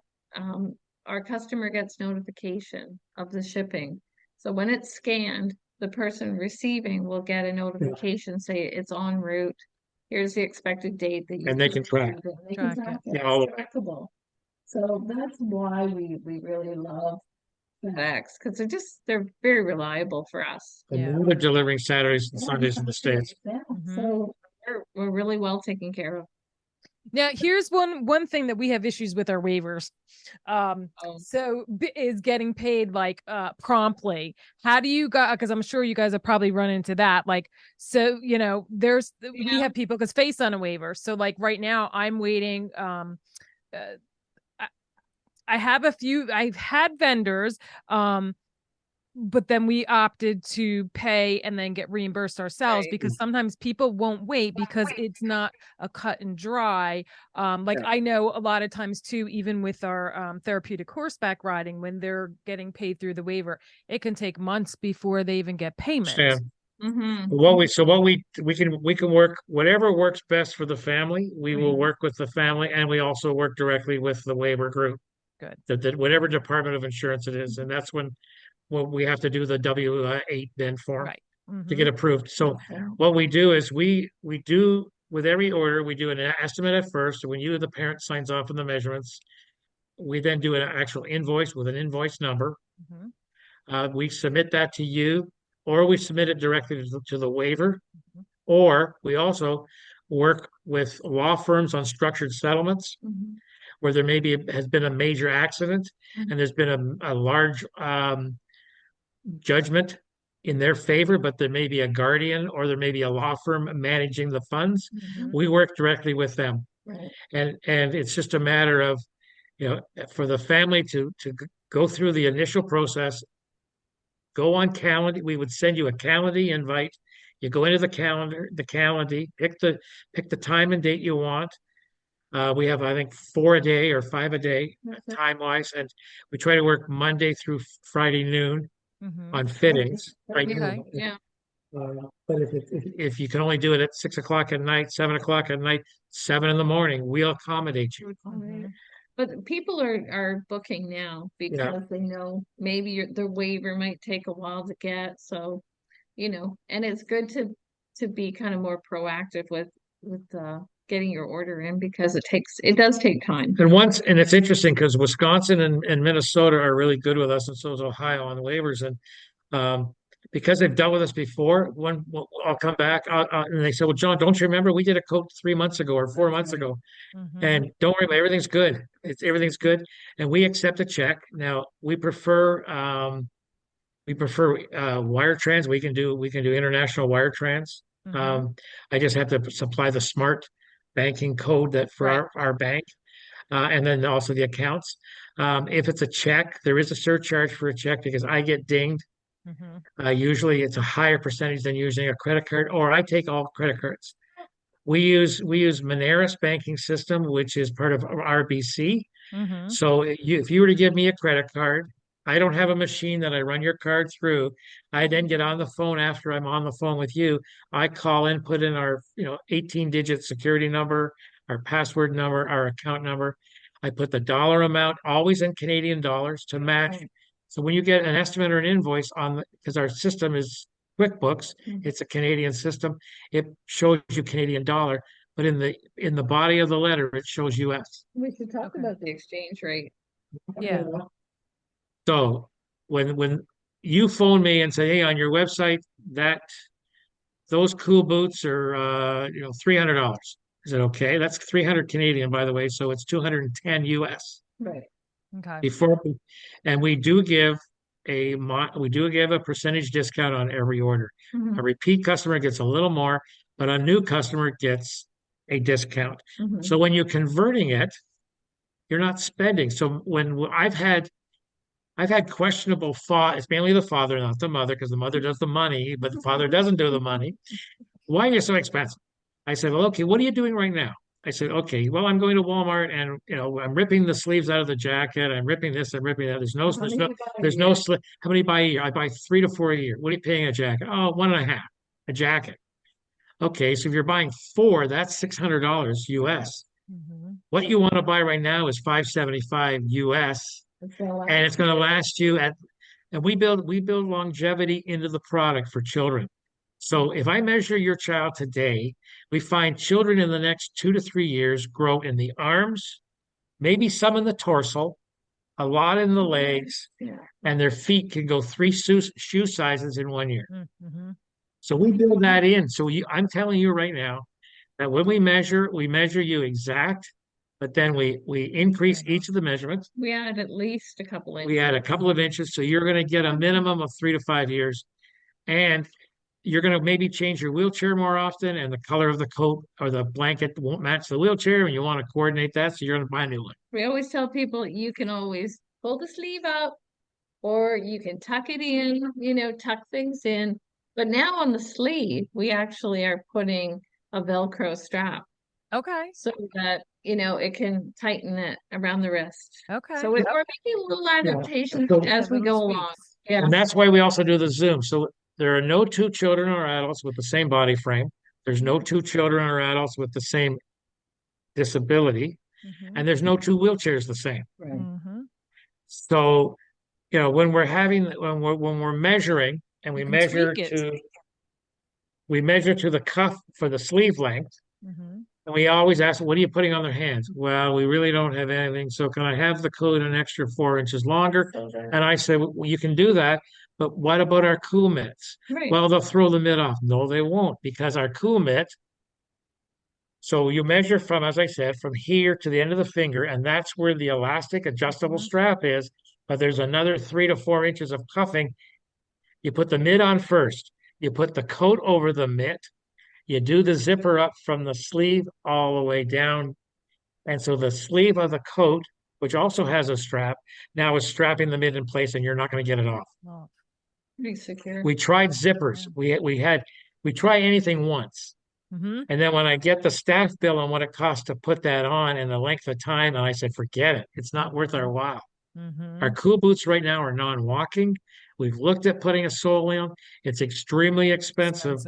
our customer gets notification of the shipping. So when it's scanned, the person receiving will get a notification say it's en route. Here's the expected date that you And they can track. They can track it. Yeah, all It's trackable. So that's why we really love FedEx, because they're very reliable for us. And they're delivering Saturdays and Sundays in the States. Yeah. So we're really well taken care of. Now, here's one thing that we have issues with our waivers. So is getting paid like promptly. How do you guys, because I'm sure you guys have probably run into that. Like, so, we have people because face on a waiver. So like right now I'm waiting. I've had vendors, but then we opted to pay and then get reimbursed ourselves because sometimes people won't wait because it's not a cut and dry. I know a lot of times too, even with our therapeutic horseback riding, when they're getting paid through the waiver, it can take months before they even get payment. We can work whatever works best for the family. We will work with the family, and we also work directly with the waiver group. Good. That whatever department of insurance it is, and that's when we have to do the W-8 then form to get approved. So what we do is we do with every order, we do an estimate at first. So when the parent signs off on the measurements, we then do an actual invoice with an invoice number. We submit that to you, or we submit it directly to the waiver, or we also work with law firms on structured settlements where there has been a major accident and there's been a large judgment in their favor, but there may be a guardian or there may be a law firm managing the funds. We work directly with them. And it's just a matter of, for the family to go through the initial process, go on Calendly. We would send you a Calendly invite. You go into the Calendly, pick the time and date you want. We have, I think, 4 a day or 5 a day time-wise, and we try to work Monday through Friday noon on fittings. Right? Yeah. But if you can only do it at 6 o'clock at night, 7 o'clock at night, 7 in the morning, we'll accommodate you. Mhm. But people are booking now Yeah. because they know maybe the waiver might take a while to get. So, and it's good to be kind of more proactive with getting your order in because it does take time. And it's interesting because Wisconsin and Minnesota are really good with us, and so is Ohio on waivers. And because they've dealt with us before, I'll come back, and they say, "Well, John, don't you remember we did a coat 3 months ago or 4 months ago?" Mhm. And don't worry, everything's good. Everything's good, and we accept a check. Now we prefer wire trans. We can do international wire trans. Mhm. Um, I just have to supply the smart banking code that for Right. our bank, and then also the accounts. If it's a check, there is a surcharge for a check because I get dinged. Mhm. Usually, it's a higher percentage than using a credit card, or I take all credit cards. We use Moneris banking system, which is part of RBC. Mhm. So if you were to give me a credit card, I don't have a machine that I run your card through. I then get on the phone after I'm on the phone with you. I call in, put in our 18-digit security number, our password number, our account number. I put the dollar amount always in Canadian dollars to match. Right. So when you get an estimate or an invoice because our system is QuickBooks, Mhm. it's a Canadian system. It shows you Canadian dollar, but in the body of the letter, it shows US. We should talk Okay. about the exchange rate. Yeah. So when you phone me and say, "Hey, on your website, that those cool boots are $300," is it okay? That's 300 Canadian, by the way, so it's 210 US. Right. Okay. Before, and we do give a percentage discount on every order. Mhm. A repeat customer gets a little more, but a new customer gets a discount. Mhm. So when you're converting it, you're not spending. So when I've had questionable thought. It's mainly the father, not the mother, because the mother does the money, but the father doesn't do the money. Why are you so expensive? I said, well, okay, what are you doing right now? I said, okay, well, I'm going to Walmart and I'm ripping the sleeves out of the jacket. I'm ripping this, I'm ripping that. There's no slip. How many buy a year? I buy 3 to 4 a year. What are you paying a jacket? Oh, one and a half a jacket. Okay, so if you're buying four, that's $600 US. Mhm. What you want to buy right now is 575 US, and it's going to last you and we build longevity into the product for children. So if I measure your child today, we find children in the next 2 to 3 years grow in the arms, maybe some in the torso, a lot in the legs, Yeah. and their feet can go three shoe sizes in 1 year. Mhm. So we build that in. So I'm telling you right now that when we measure you exact, but then we increase each of the measurements. We add at least a couple We add a inches. couple of inches, so you're going to get a minimum of 3 to 5 years, and you're going to maybe change your wheelchair more often, and the color of the coat or the blanket won't match the wheelchair, and you want to coordinate that, so you're going to buy a new one. We always tell people you can always pull the sleeve up or you can tuck it in, tuck things in. But now on the sleeve, we actually are putting a Velcro strap Okay. so that, it can tighten it around the wrist. Okay. So we're making little adaptations So- as we Little go along. tweaks. Yeah. And that's why we also do the Zoom. So there are no two children or adults with the same body frame. There's no two children or adults with the same disability, Mhm. and there's no two wheelchairs the same. Right. Mhm. So, when we're measuring and we You can measure tweak it. to the cuff for the sleeve length, Mhm. and we always ask, what are you putting on their hands? Well, we really don't have anything. So can I have the coat an extra 4 inches longer? And I said, well, you can do that, but what about our cool mitts? Right. Well, they'll throw the mitt off. No, they won't, because our cool mitt, so you measure from, as I said, from here to the end of the finger, and that's where the elastic adjustable strap is. But there's another 3 to 4 inches of cuffing. You put the mitt on first. You put the coat over the mitt. You do the zipper up from the sleeve all the way down. And so the sleeve of the coat, which also has a strap, now is strapping the mitt in place, and you're not going to get it off. Oh. Pretty secure. We tried zippers. We try anything once. Mhm. And then when I get the staff bill on what it costs to put that on and the length of time, and I said, forget it. It's not worth our while. Our Mhm. cool boots right now are non-walking. We've looked at putting a sole in. It's extremely expensive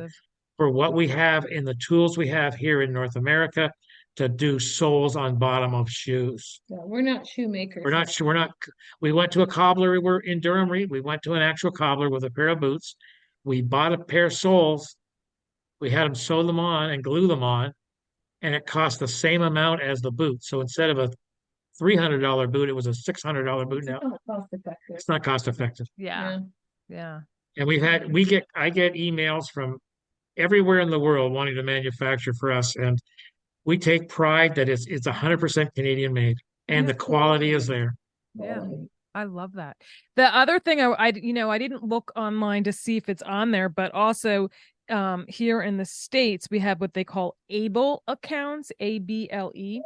for what we have and the tools we have here in North America to do soles on bottom of shoes. Yeah, we're not shoemakers. We're not sure. We're not. We went to a cobbler. We were in Durham. We went to an actual cobbler with a pair of boots. We bought a pair of soles. We had them sew them on and glue them on, and it cost the same amount as the boot. So instead of a $300 boot, it was a $600 boot now. It's not cost effective. It's not cost effective. Yeah. Yeah. And I get emails from everywhere in the world wanting to manufacture for us, and we take pride that it's 100% Canadian made, and the quality is there. Yeah. I love that. The other thing I didn't look online to see if it's on there, but also here in the States, we have what they call ABLE accounts, ABLE,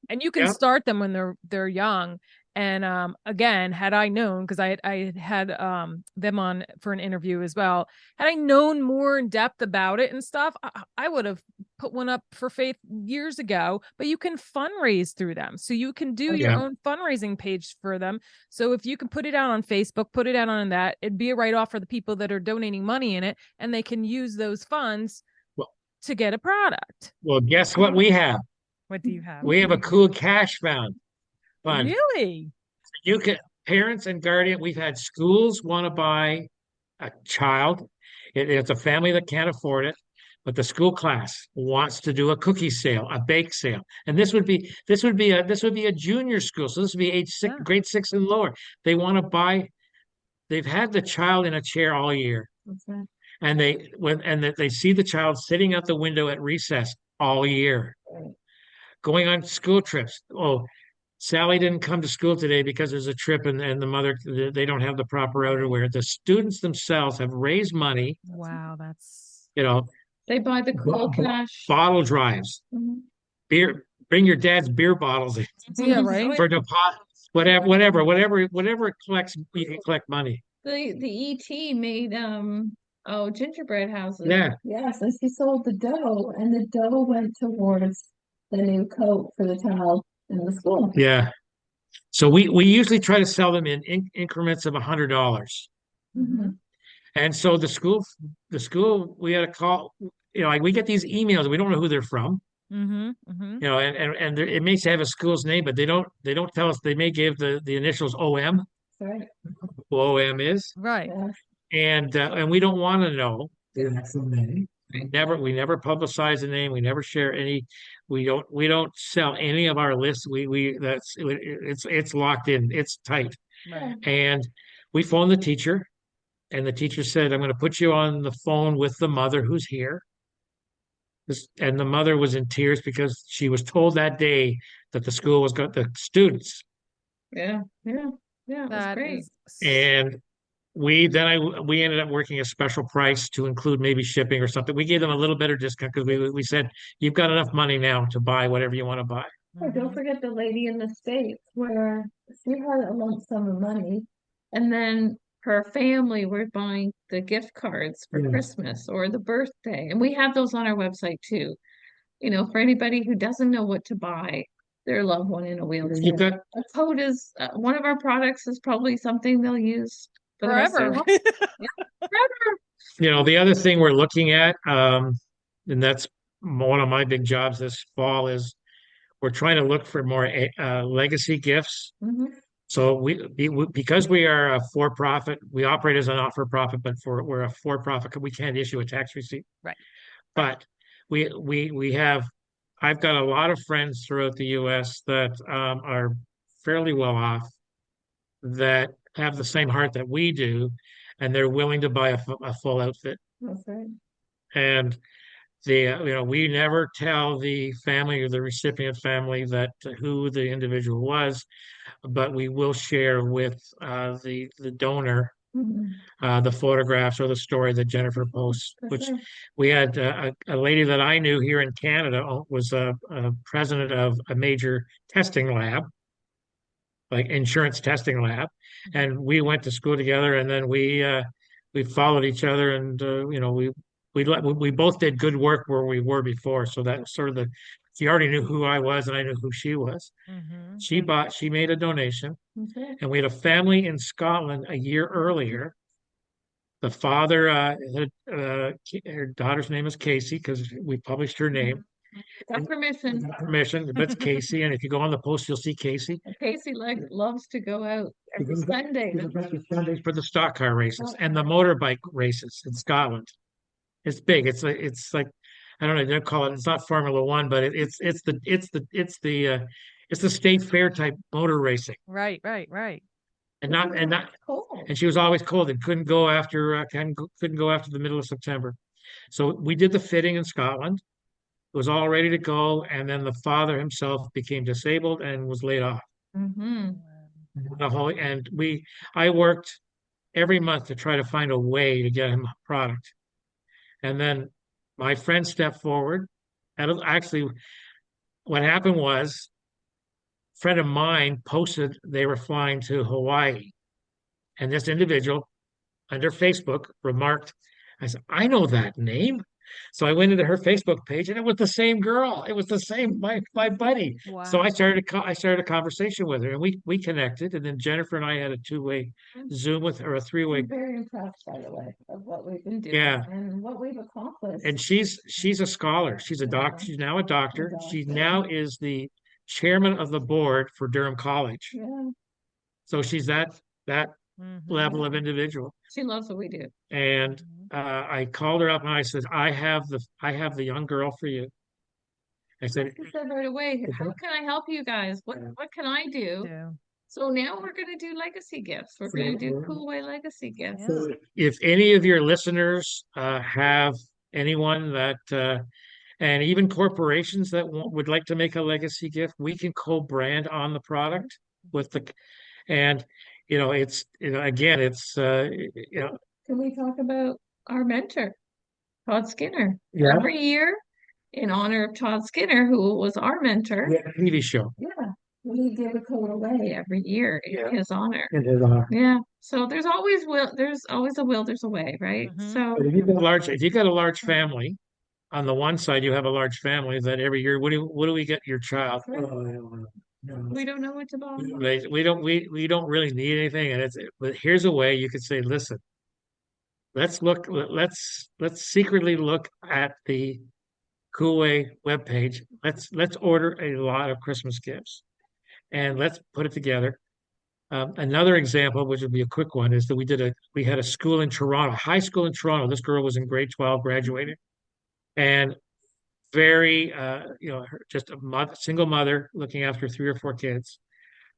and you can start them when they're young. And again, had I known, because I had them on for an interview as well, had I known more in depth about it and stuff, I would have put one up for Faith years ago. But you can fundraise through them, so you can do your own fundraising page for them. So if you can put it out on Facebook, put it out on that, it'd be a write-off for the people that are donating money in it, and they can use those funds to get a product. Well, guess what we have? What do you have? We have a cool cash fund. Really? You can, parents and guardian, we've had schools want to buy a child. It's a family that can't afford it, but the school class wants to do a cookie sale, a bake sale. And this would be a junior school. So this would be grade 6 and lower. They want to buy, they've had the child in a chair all year. Okay. And they see the child sitting out the window at recess all year. Right. Going on school trips. Oh, Sally didn't come to school today because there's a trip and the mother, they don't have the proper outerwear. The students themselves have raised money. Wow, that's... They buy the cool cash. Bottle drives. Mm-hmm. Beer, bring your dad's beer bottles in. Yeah, right. For deposit, whatever it collects, you can collect money. The ET made gingerbread houses. Yeah. Yes, and she sold the dough, and the dough went towards the new coat for the child in the school. Yeah. So we usually try to sell them in increments of $100. Mm-hmm. And so the school, we had a call, like we get these emails, we don't know who they're from. Mm-hmm. Mm-hmm. And it may have a school's name, but they don't tell us. They may give the initials OM. Right. Who OM is. Right. Yeah. And we don't want to know. The actual name. We never publicize the name. We never share any. We don't sell any of our lists. It's locked in. It's tight. Right. And we phoned the teacher, and the teacher said, "I'm going to put you on the phone with the mother who's here." And the mother was in tears because she was told that day that the school was got the students. Yeah. Yeah. Yeah. It was great. And we ended up working a special price to include maybe shipping or something. We gave them a little better discount because we said, you've got enough money now to buy whatever you want to buy. Oh, don't forget the lady in the States where she had a lump sum of money, and then her family were buying the gift cards for Christmas or the birthday. And we have those on our website too. For anybody who doesn't know what to buy their loved one in a wheelchair. A coat is one of our products is probably something they'll use forever. Forever. The other thing we're looking at, and that's one of my big jobs this fall, is we're trying to look for more legacy gifts. Mm-hmm. So because we are a for-profit, we operate as a not-for-profit, but we're a for-profit, we can't issue a tax receipt. Right. But I've got a lot of friends throughout the U.S. that are fairly well off, that have the same heart that we do, and they're willing to buy a full outfit. That's right. And we never tell the family or the recipient family that who the individual was, but we will share with the donor the photographs or the story that Jennifer posts. Which we had a lady that I knew here in Canada was a president of a major testing lab, like insurance testing lab, and we went to school together, and then we followed each other, and we both did good work where we were before. So that was sort of she already knew who I was and I knew who she was. Mm-hmm. She made a donation, and we had a family in Scotland a year earlier The father, her daughter's name is Casey because we published her name. Got permission. Got permission, but it's Casey. And if you go on the post, you'll see Casey. Casey loves to go out every Sunday. Sundays for the stock car races and the motorbike races in Scotland. It's big. It's like I don't know. They don't call it. It's not Formula One, but it's the state fair type motor racing. Right. And Cool. and she was always cold and couldn't go after couldn't go after the middle of September. So we did the fitting in Scotland. It was all ready to go, and then the father himself became disabled and was laid off. Mm-hmm. I worked every month to try to find a way to get him a product. And then my friend stepped forward. And actually, what happened was a friend of mine posted they were flying to Hawaii. And this individual under Facebook remarked, I said, I know that name. So I went into her Facebook page and it was the same girl. It was the same my buddy. Wow. So I started a conversation with her and we connected. And then Jennifer and I had a two-way Zoom with her, a three-way. I'm very impressed, by the way, of what we've been doing and what we've accomplished. And she's a scholar. She's a doctor. She's now a doctor. She now is the chairman of the board for Durham College. Yeah. So she's that level of individual. She loves what we do. And I called her up and I said, I have the young girl for you. I said right away, how can I help you guys? What can I do? Yeah. So now we're going to do legacy gifts. We're going to do Koolway legacy gifts. Yeah. If any of your listeners have anyone that, and even corporations that would like to make a legacy gift, we can co-brand on the product with and again, it's Can we talk about our mentor, Todd Skinner? Yeah. Every year, in honor of Todd Skinner, who was our mentor. Yeah, TV show. Yeah. We give a coat away every year in his honor. In his honor. Yeah. So there's always a will, there's a way, right? So if you got a large family, on the one side you have a large family that every year, what do we get your child? We don't know what to buy. We don't really need anything, and but here's a way you could say, listen, let's secretly look at the Koolway webpage. Let's order a lot of Christmas gifts, and let's put it together. Another example, which would be a quick one, is that we had a school in Toronto, high school in Toronto. This girl was in grade 12, graduated, and very, just a single mother looking after 3 or 4 kids,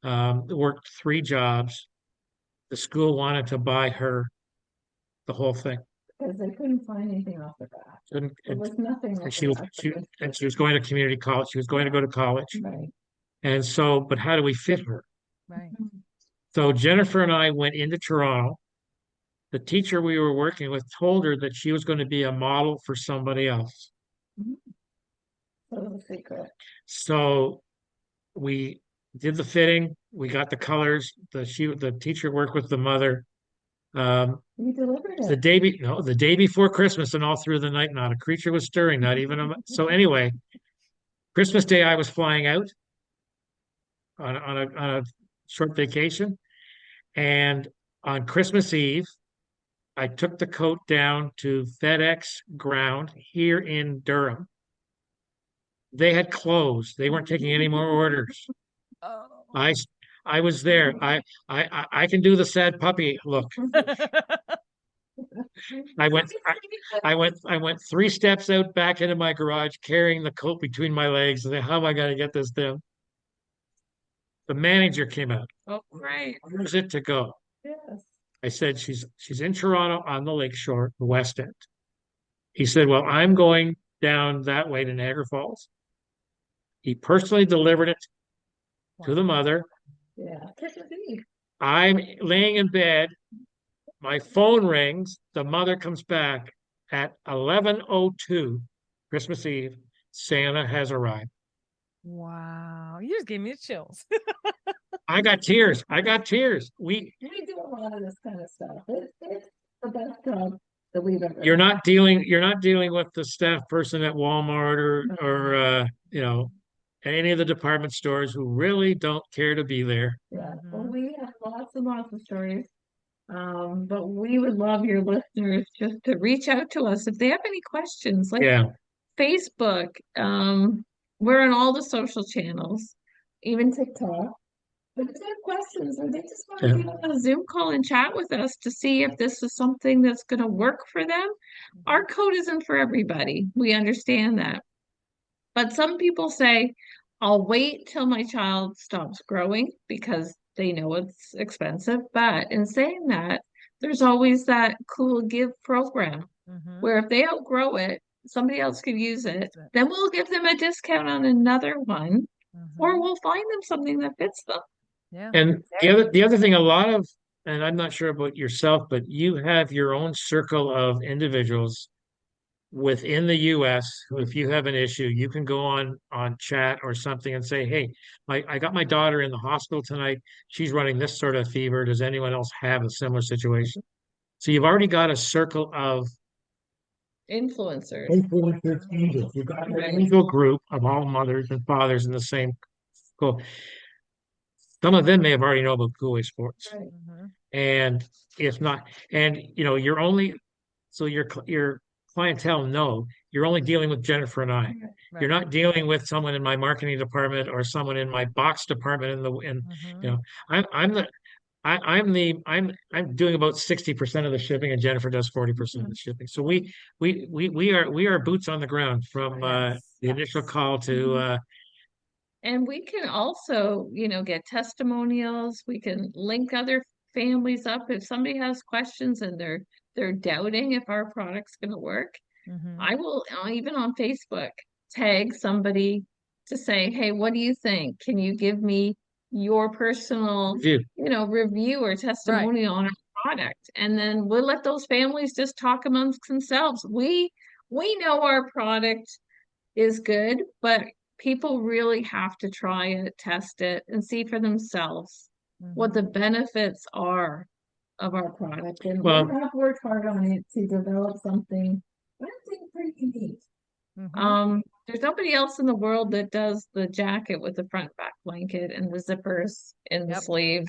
worked 3 jobs. The school wanted to buy her the whole thing. Because they couldn't find anything off the bat. There was nothing. And she was going to community college. She was going to go to college. Right. And so, but how do we fit her? Right. So Jennifer and I went into Toronto. The teacher we were working with told her that she was going to be a model for somebody else. That was a secret. So we did the fitting. We got the colors. The teacher worked with the mother. We delivered it. The day before Christmas and all through the night, not a creature was stirring, not even so anyway, Christmas Day I was flying out on a short vacation, and on Christmas Eve I took the coat down to FedEx ground here in Durham. They had closed. They weren't taking any more orders. Oh. I was there. I can do the sad puppy look. I went 3 steps out back into my garage carrying the coat between my legs and said, how am I going to get this down? The manager came out. Oh, right. Where's it to go? Yes. I said, she's in Toronto on the lakeshore, the West End. He said, well, I'm going down that way to Niagara Falls. He personally delivered it to the mother. Yeah. Christmas Eve. I'm laying in bed. My phone rings. The mother comes back at 11:02, Christmas Eve. Santa has arrived. Wow. You just gave me the chills. I got tears. We do a lot of this kind of stuff. It's the best job that we've ever You're not dealing with the staff person at Walmart or any of the department stores who really don't care to be there. Yeah. Well, we have lots and lots of stories But we would love your listeners just to reach out to us if they have any questions, like Yeah. Facebook. We're on all the social channels, even TikTok. But if they have questions or they just want to Yeah. get on a Zoom call and chat with us to see if this is something that's going to work for them, our code isn't for everybody. We understand that. But some people say, I'll wait till my child stops growing because they know it's expensive. But in saying that, there's always that cool give program Mm-hmm. where if they outgrow it, somebody else could use it, then we'll give them a discount on another one, or Mm-hmm. we'll find them something that fits them. Yeah. And the other thing, a lot of, and I'm not sure about yourself, but you have your own circle of individuals within the US who, if you have an issue, you can go on chat or something and say, hey, I got my daughter in the hospital tonight. She's running this sort of fever. Does anyone else have a similar situation? So you've already got a circle of Influencers. influencers, angels. You've got an Right. angel group of all mothers and fathers in the same school. Some of them may have already know about Koolway Sports. Right. Mm-hmm. And if not, and you're only, so your clientele know you're only dealing with Jennifer and I. You're Right. not dealing with someone in my marketing department or someone in my box department Mm-hmm. I'm the I'm doing about 60% of the shipping and Jennifer does 40% of the shipping. So we are boots on the ground from Yes. the initial call to And we can also, get testimonials. We can link other families up if somebody has questions and they're doubting if our product's going to work. Mm-hmm. I will even on Facebook tag somebody to say, "Hey, what do you think? Can you give me your personal, review. review or Right. testimonial on our product?" And then we'll let those families just talk amongst themselves. We know our product is good, but people really have to try it, test it, and see for themselves what the Mm-hmm. benefits are of our product. And we Well, have worked hard on it to develop something, I think, pretty unique. Mm-hmm. There's nobody else in the world that does the jacket with the front back blanket and the zippers in the Yep. sleeve,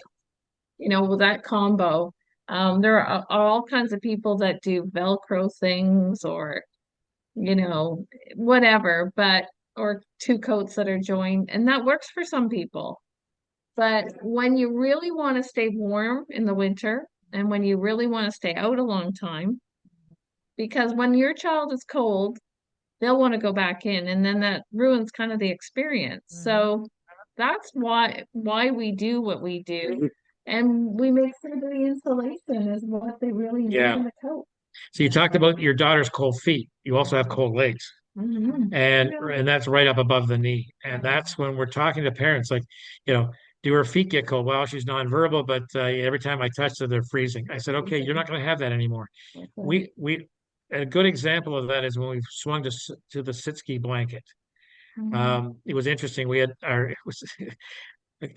with that combo. There are all kinds of people that do Velcro things or whatever, but or two coats that are joined, and that works for some people. But when you really want to stay warm in the winter, and when you really want to stay out a long time, because when your child is cold, they'll want to go back in, and then that ruins kind of the experience. Mm-hmm. So that's why we do what we do, and we make sure the insulation is what they really need yeah. in the coat. So you talked about your daughter's cold feet. You also have cold legs. Mhm. And that's right up above the knee. And that's when we're talking to parents, like, you know, do her feet get cold? Well, she's nonverbal, but every time I touch her, they're freezing. I said, okay, you're not going to have that anymore. Okay. We a good example of that is when we swung to the sit ski blanket. It was interesting. We had it was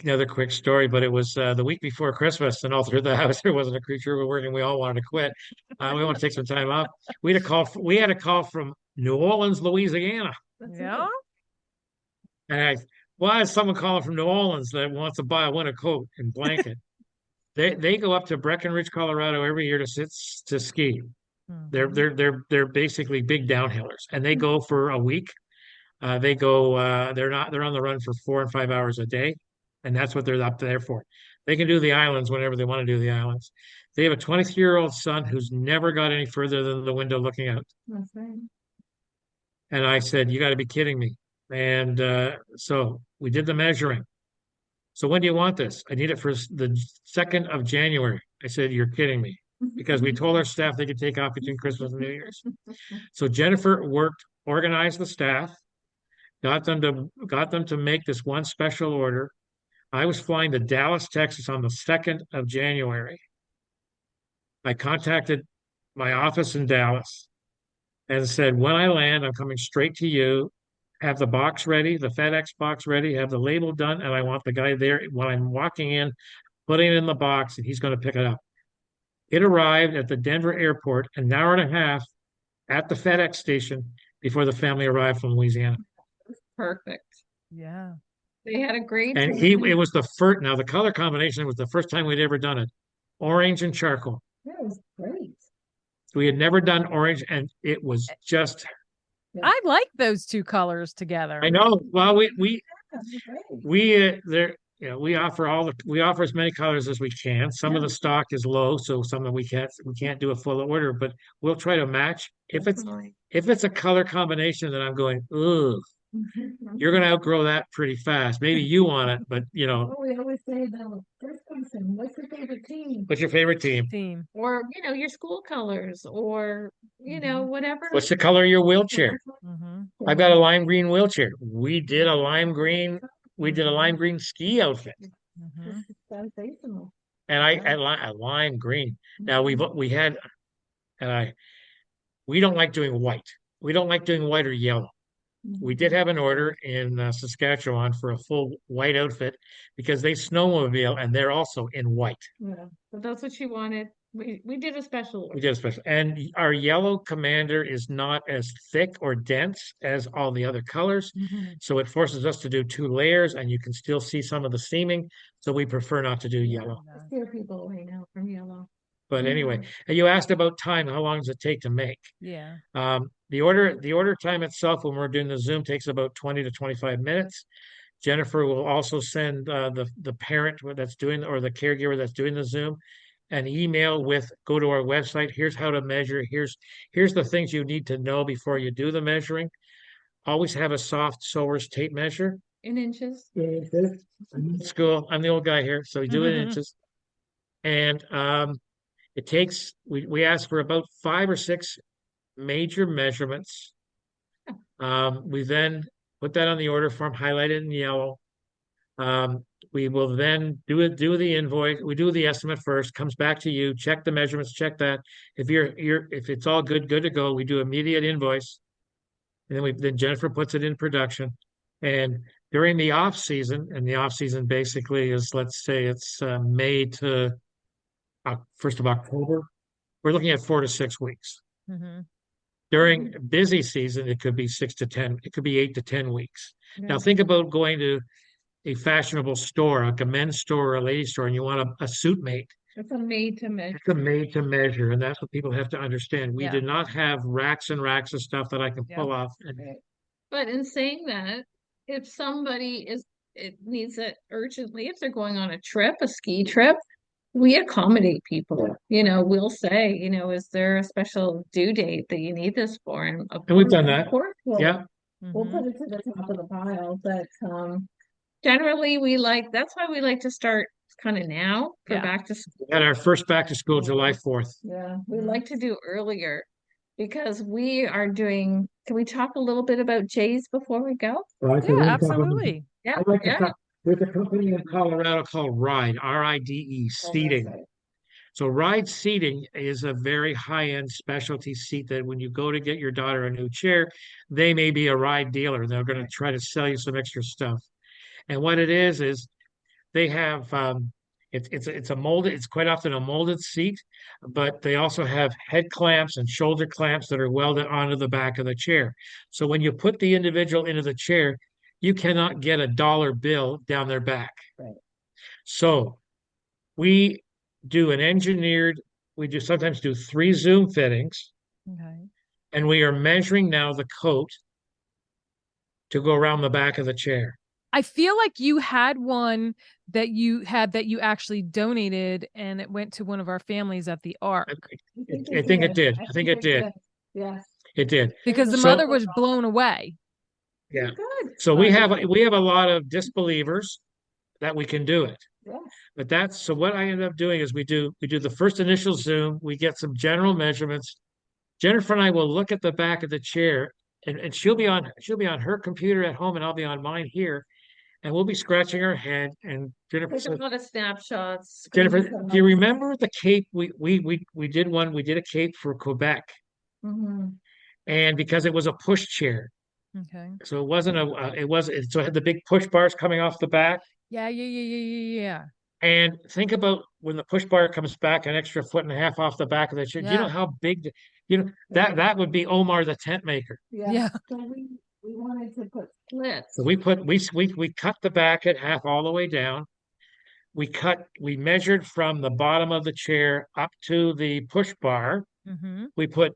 another quick story, but it was the week before Christmas, and all through the house there wasn't a creature. We were working. We all wanted to quit. We want to take some time off. We had a call from New Orleans, Louisiana. Yeah. And why is someone calling from New Orleans that wants to buy a winter coat and blanket? They go up to Breckenridge, Colorado every year to ski. They're Mm-hmm. they're they're they're basically big downhillers, and they go for a week. They go. They're on the run for 4 and 5 hours a day, and that's what they're up there for. They can do the islands whenever they want to do the islands. They have a 23-year-old son who's never got any further than the window looking out. That's right. And I said, "You got to be kidding me!" And so we did the measuring. So when do you want this? I need it for the 2nd of January. I said, you're kidding me. Because we told our staff they could take off between Christmas and New Year's. So Jennifer organized the staff, got them to make this one special order. I was flying to Dallas, Texas on the 2nd of January. I contacted my office in Dallas and said, when I land, I'm coming straight to you. Have the box ready, the FedEx box ready, have the label done, and I want the guy there when I'm walking in, putting it in the box, and he's going to pick it up. It arrived at the Denver airport an hour and a half at the FedEx station before the family arrived from Louisiana. Perfect. Yeah. They had a great And time. it was the first, now the color combination was the first time we'd ever done it. orange and charcoal. That was great. We had never done orange, and it was just. I like those two colors together. I know. Well, we That's great. there. We offer as many colors as we can. Some of the stock is low, so some of we can't do a full order, but we'll try to match. Definitely. If it's a color combination that I'm going, ooh, you're going to outgrow that pretty fast. Maybe you want it, but Well, we always say the first question, what's your favorite team? what's your favorite team? Team. Or, your school colors, or, whatever. What's the color of your wheelchair? Mm-hmm. I've got a lime green wheelchair. We did a lime green ski outfit. Mm-hmm. Sensational. And a lime green. Now we had, and we don't like doing white. We don't like doing white or yellow. We did have an order in Saskatchewan for a full white outfit because they snowmobile and they're also in white. Yeah, but that's what she wanted. We did a special order. We did a special, and our yellow commander is not as thick or dense as all the other colors, so it forces us to do 2 layers, and you can still see some of the seaming. So we prefer not to do yellow. I steer people away now from yellow. But anyway, and you asked about time. How long does it take to make? Yeah. The order time itself when we're doing the Zoom takes about 20 to 25 minutes. Jennifer will also send the parent that's doing, or the caregiver that's doing the Zoom, an email with, go to our website. Here's how to measure. Here's the things you need to know before you do the measuring. Always have a soft sewer's tape measure. In inches. School. I'm the old guy here, so we do it in inches. And it takes, we ask for about 5 or 6 major measurements. We then put that on the order form, highlight it in yellow. We will then do the invoice. We do the estimate first, comes back to you, check the measurements, check that. If it's all good to go, we do immediate invoice. And then Jennifer puts it in production. And during the off season, and the off season basically is, let's say it's May to 1st of October, we're looking at 4 to 6 weeks. During busy season, it could be 6 to 10, it could be 8 to 10 weeks. Now think about going to a fashionable store, like a men's store or a ladies store, and you want a suit mate. It's a made to measure. It's a made to measure, and that's what people have to understand. We do not have racks and racks of stuff that I can pull off. But in saying that, if somebody needs it urgently, if they're going on a trip, a ski trip, we accommodate people. We'll say, is there a special due date that you need this for? And we've done that. Of course, we'll put it to the top of the pile. But generally, that's why we like to start kind of now for back to school. We had our first back to school July 4th. Yeah, we like to do earlier because we are doing. Can we talk a little bit about Jay's before we go? Yeah, absolutely. Yeah, There's a company in Colorado called Ride, RIDE, seating. So Ride Seating is a very high-end specialty seat that when you go to get your daughter a new chair, they may be a Ride dealer. They're going to try to sell you some extra stuff. And what it is they have it's a molded, it's quite often a molded seat, but they also have head clamps and shoulder clamps that are welded onto the back of the chair. So when you put the individual into the chair, you cannot get a dollar bill down their back. Right. So we sometimes do 3 Zoom fittings. Okay. And we are measuring now the coat to go around the back of the chair. I feel like you had one that you actually donated, and it went to one of our families at the Ark. I think it did. I think it did. Yes. It did. Because the mother was blown away. Yeah. Good. So we have a lot of disbelievers that we can do it. Yeah. But so what I end up doing is we do the first initial Zoom, we get some general measurements. Jennifer and I will look at the back of the chair, and she'll be on her computer at home and I'll be on mine here. And we'll be scratching our head, and Jennifer Take a said, lot of snapshots. Jennifer, do you remember the cape? We did a cape for Quebec. And because it was a push chair. Okay. So it wasn't so it had the big push bars coming off the back. Yeah. And think about when the push bar comes back an extra 1.5 feet off the back of the chair. Do you know how big that would be Omar the tent maker. Yeah. So we wanted to put slits. So we cut the back in half all the way down. we measured from the bottom of the chair up to the push bar. Mm-hmm. We put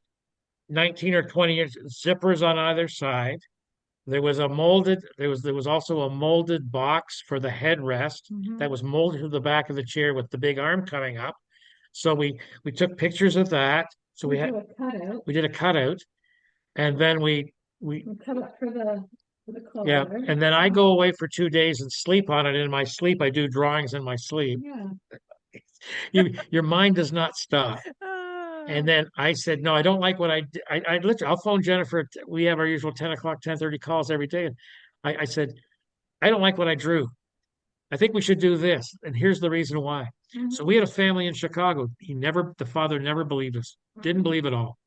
19 or 20 inch zippers on either side. There was also a molded box for the headrest that was molded to the back of the chair with the big arm coming up. So we took pictures of that. So we did a cutout, and then we cut it for the yeah, collar. and then I go away for 2 days and sleep on it. In my sleep, I do drawings in my sleep. Your mind does not stop. And then I said, no, I don't like what I did. I literally, I'll phone Jennifer. We have our usual 10 o'clock, 10:30 calls every day. And I said, I don't like what I drew. I think we should do this. And here's the reason why. So we had a family in Chicago. The father never believed us. Didn't believe it all.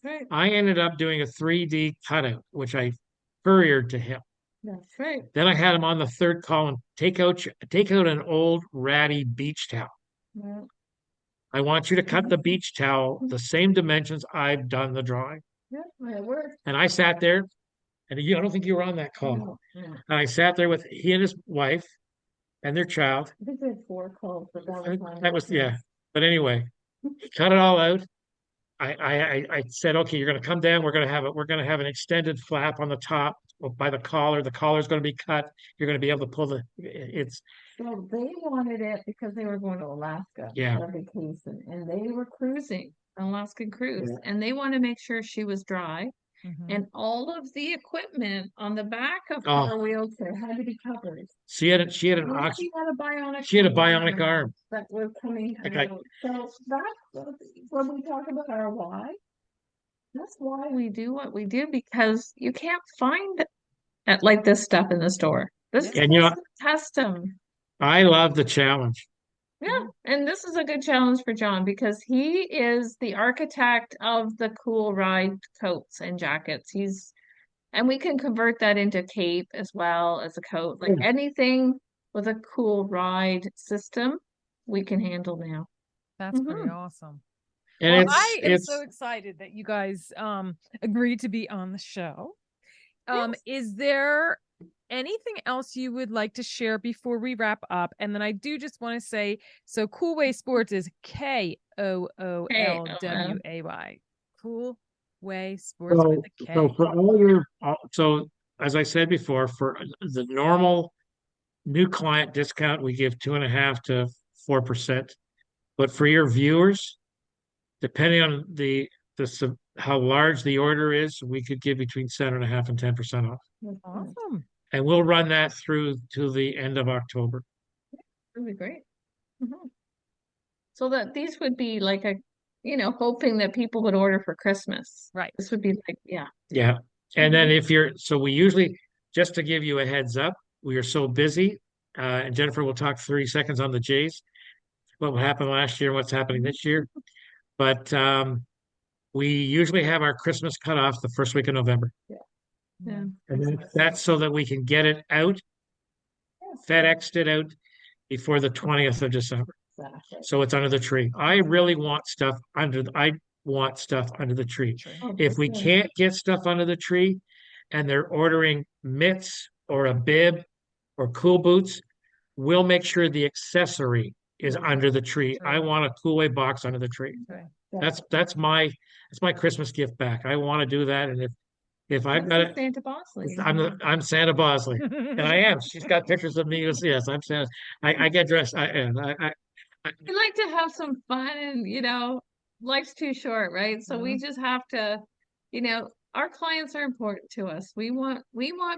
Right. I ended up doing a 3D cutout, which I couriered to him. That's right. Then I had him on the third call and take out an old ratty beach towel. Yeah. I want you to cut the beach towel the same dimensions I've done the drawing. Yeah, my word. And I sat there, and I don't think you were on that call. No. And I sat there with he and his wife and their child. I think they had 4 calls, but That was yeah. But anyway, he cut it all out. I said, okay, you're going to come down. We're going to have an extended flap on the top by the collar. The collar's going to be cut. You're going to be able to pull it's. So they wanted it because they were going to Alaska Yeah. on vacation, and they were cruising, an Alaskan cruise, and they want to make sure she was dry. And all of the equipment on the back of her wheelchair had to be covered. She had a bionic arm that was coming out. So that's when we talk about our why. That's why we do what we do, because you can't find like this stuff in the store. This is custom. I love the challenge. Yeah, and this is a good challenge for John because he is the architect of the cool ride coats and jackets. And we can convert that into cape as well as a coat. Like anything with a cool ride system, we can handle now. That's pretty awesome. And well, I am so excited that you guys agreed to be on the show. Is there anything else you would like to share before we wrap up? And then I do just want to say, so Koolway Sports is Koolway. Koolway Sports with a K. So for so as I said before, for the normal new client discount, we give 2.5% to 4%. But for your viewers, depending on how large the order is, we could give between 7.5% and 10% off. Awesome. And we'll run that through to the end of October. That'd be great. So that these would be like hoping that people would order for Christmas. Right. This would be like, yeah. Yeah. And then we usually, just to give you a heads up, we are so busy, and Jennifer will talk 30 seconds on the Jays, what happened last year, what's happening this year. But we usually have our Christmas cutoff the first week of November. Yeah. And that's so that we can get it out, FedExed it out before the 20th of December. Exactly. So it's under the tree. I want stuff under the tree. If we can't get stuff under the tree and they're ordering mitts or a bib or cool boots, we'll make sure the accessory is under the tree. I want a Koolway box under the tree. That's my Christmas gift back. I want to do that. And if I've got it, Santa Bosley. I'm Santa Bosley, and I am. She's got pictures of me. Yes, I'm Santa. I get dressed. I We like to have some fun, and life's too short, right? So we just have to, our clients are important to us. We want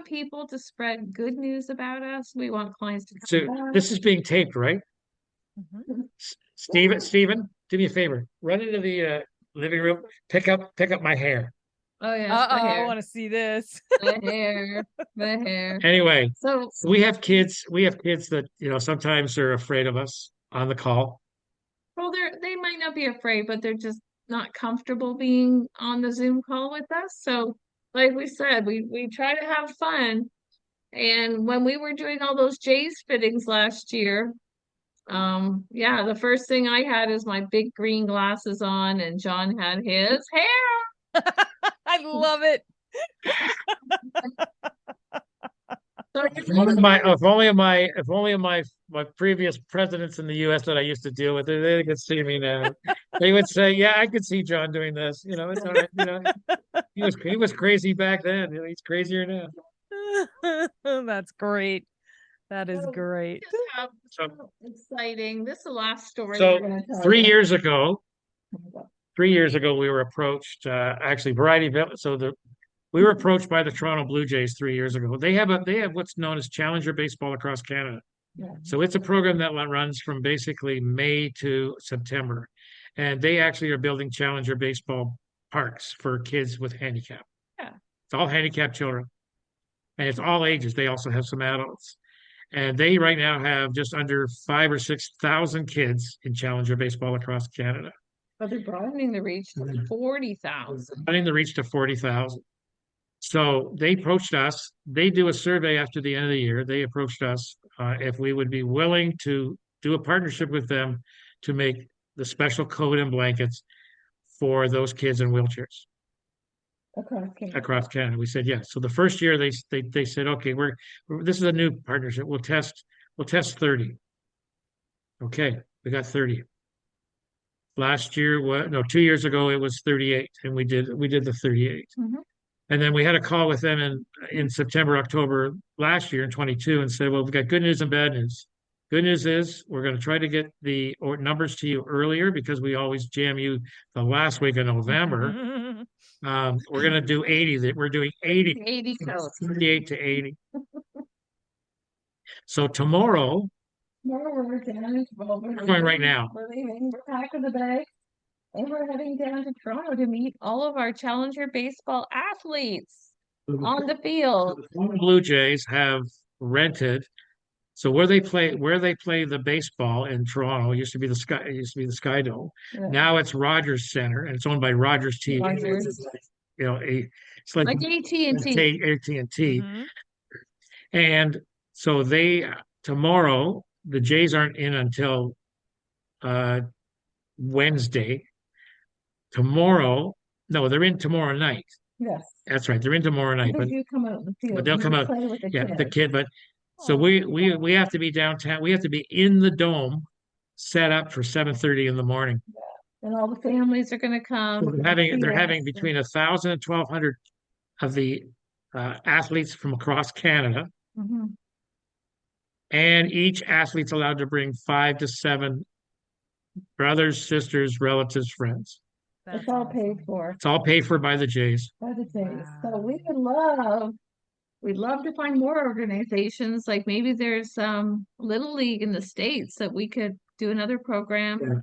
people to spread good news about us. We want clients to So this is being taped, right? Steven, do me a favor. Run into the living room. Pick up my hair. Oh yeah. I want to see this. The hair. Anyway, so we have kids that sometimes they're afraid of us on the call. Well, they might not be afraid, but they're just not comfortable being on the Zoom call with us. So like we said, we try to have fun. And when we were doing all those J's fittings last year, the first thing I had is my big green glasses on, and John had his hair. I love it. If only my previous presidents in the U.S. that I used to deal with, they could see me now. They would say, "Yeah, I could see John doing this. You know, it's all right. You know, he was crazy back then. You know, he's crazier now." That's great. That is So great. just have so exciting. This is the last story So we're going to tell 3 years you. ago, 3 years ago, we were approached. Actually, we were approached by the Toronto Blue Jays 3 years ago. They have what's known as Challenger Baseball across Canada. Yeah. So it's a program that runs from basically May to September, and they actually are building Challenger Baseball parks for kids with handicap. Yeah. It's all handicapped children, and it's all ages. They also have some adults, and they right now have just under 5 or 6 thousand kids in Challenger Baseball across Canada. But they're broadening the reach to 40,000. Running the reach to 40,000. So they approached us. They do a survey after the end of the year. They approached us if we would be willing to do a partnership with them to make the special coat and blankets for those kids in wheelchairs across Canada. We said yes. So the first year they said, okay, this is a new partnership. We'll test 30. Okay, we got 30. Last year, 2 years ago, it was 38, and we did the 38. Mhm. And then we had a call with them in September, October last year in 22 and said, well, we've got good news and bad news. Good news is we're going to try to get the numbers to you earlier because we always jam you the last week of November. We're going to do 80. We're doing 80. 80 coats. 38 to 80. So tomorrow, We're going right now. We're leaving. We're packing the bag. And we're heading down to Toronto to meet all of our Challenger baseball athletes on the field. The Blue Jays have rented. So where they play the baseball in Toronto, it used to be the Sky Dome. Yeah. Now it's Rogers Center, and it's owned by Rogers TV. Rogers. You know, it's like AT&T. AT&T. Mhm. And so tomorrow, the Jays aren't in until Wednesday. Tomorrow, no, they're in tomorrow night. Yes. That's right, they're in tomorrow night. Because you come out in the field. But they'll you come out. play with the Yeah, kids. the kid. But so we have to be downtown. We have to be in the dome, set up for 7:30 in the morning. And all the families are going to come. So they're having between 1,000 and 1,200 of the athletes from across Canada, Mhm. and each athlete's allowed to bring 5 to 7 brothers, sisters, relatives, friends. It's all paid for It's all paid for by the Jays. by the Jays. So Wow. we'd love to find more organizations. Like maybe there's Little League in the States that we could do another program, Mhm.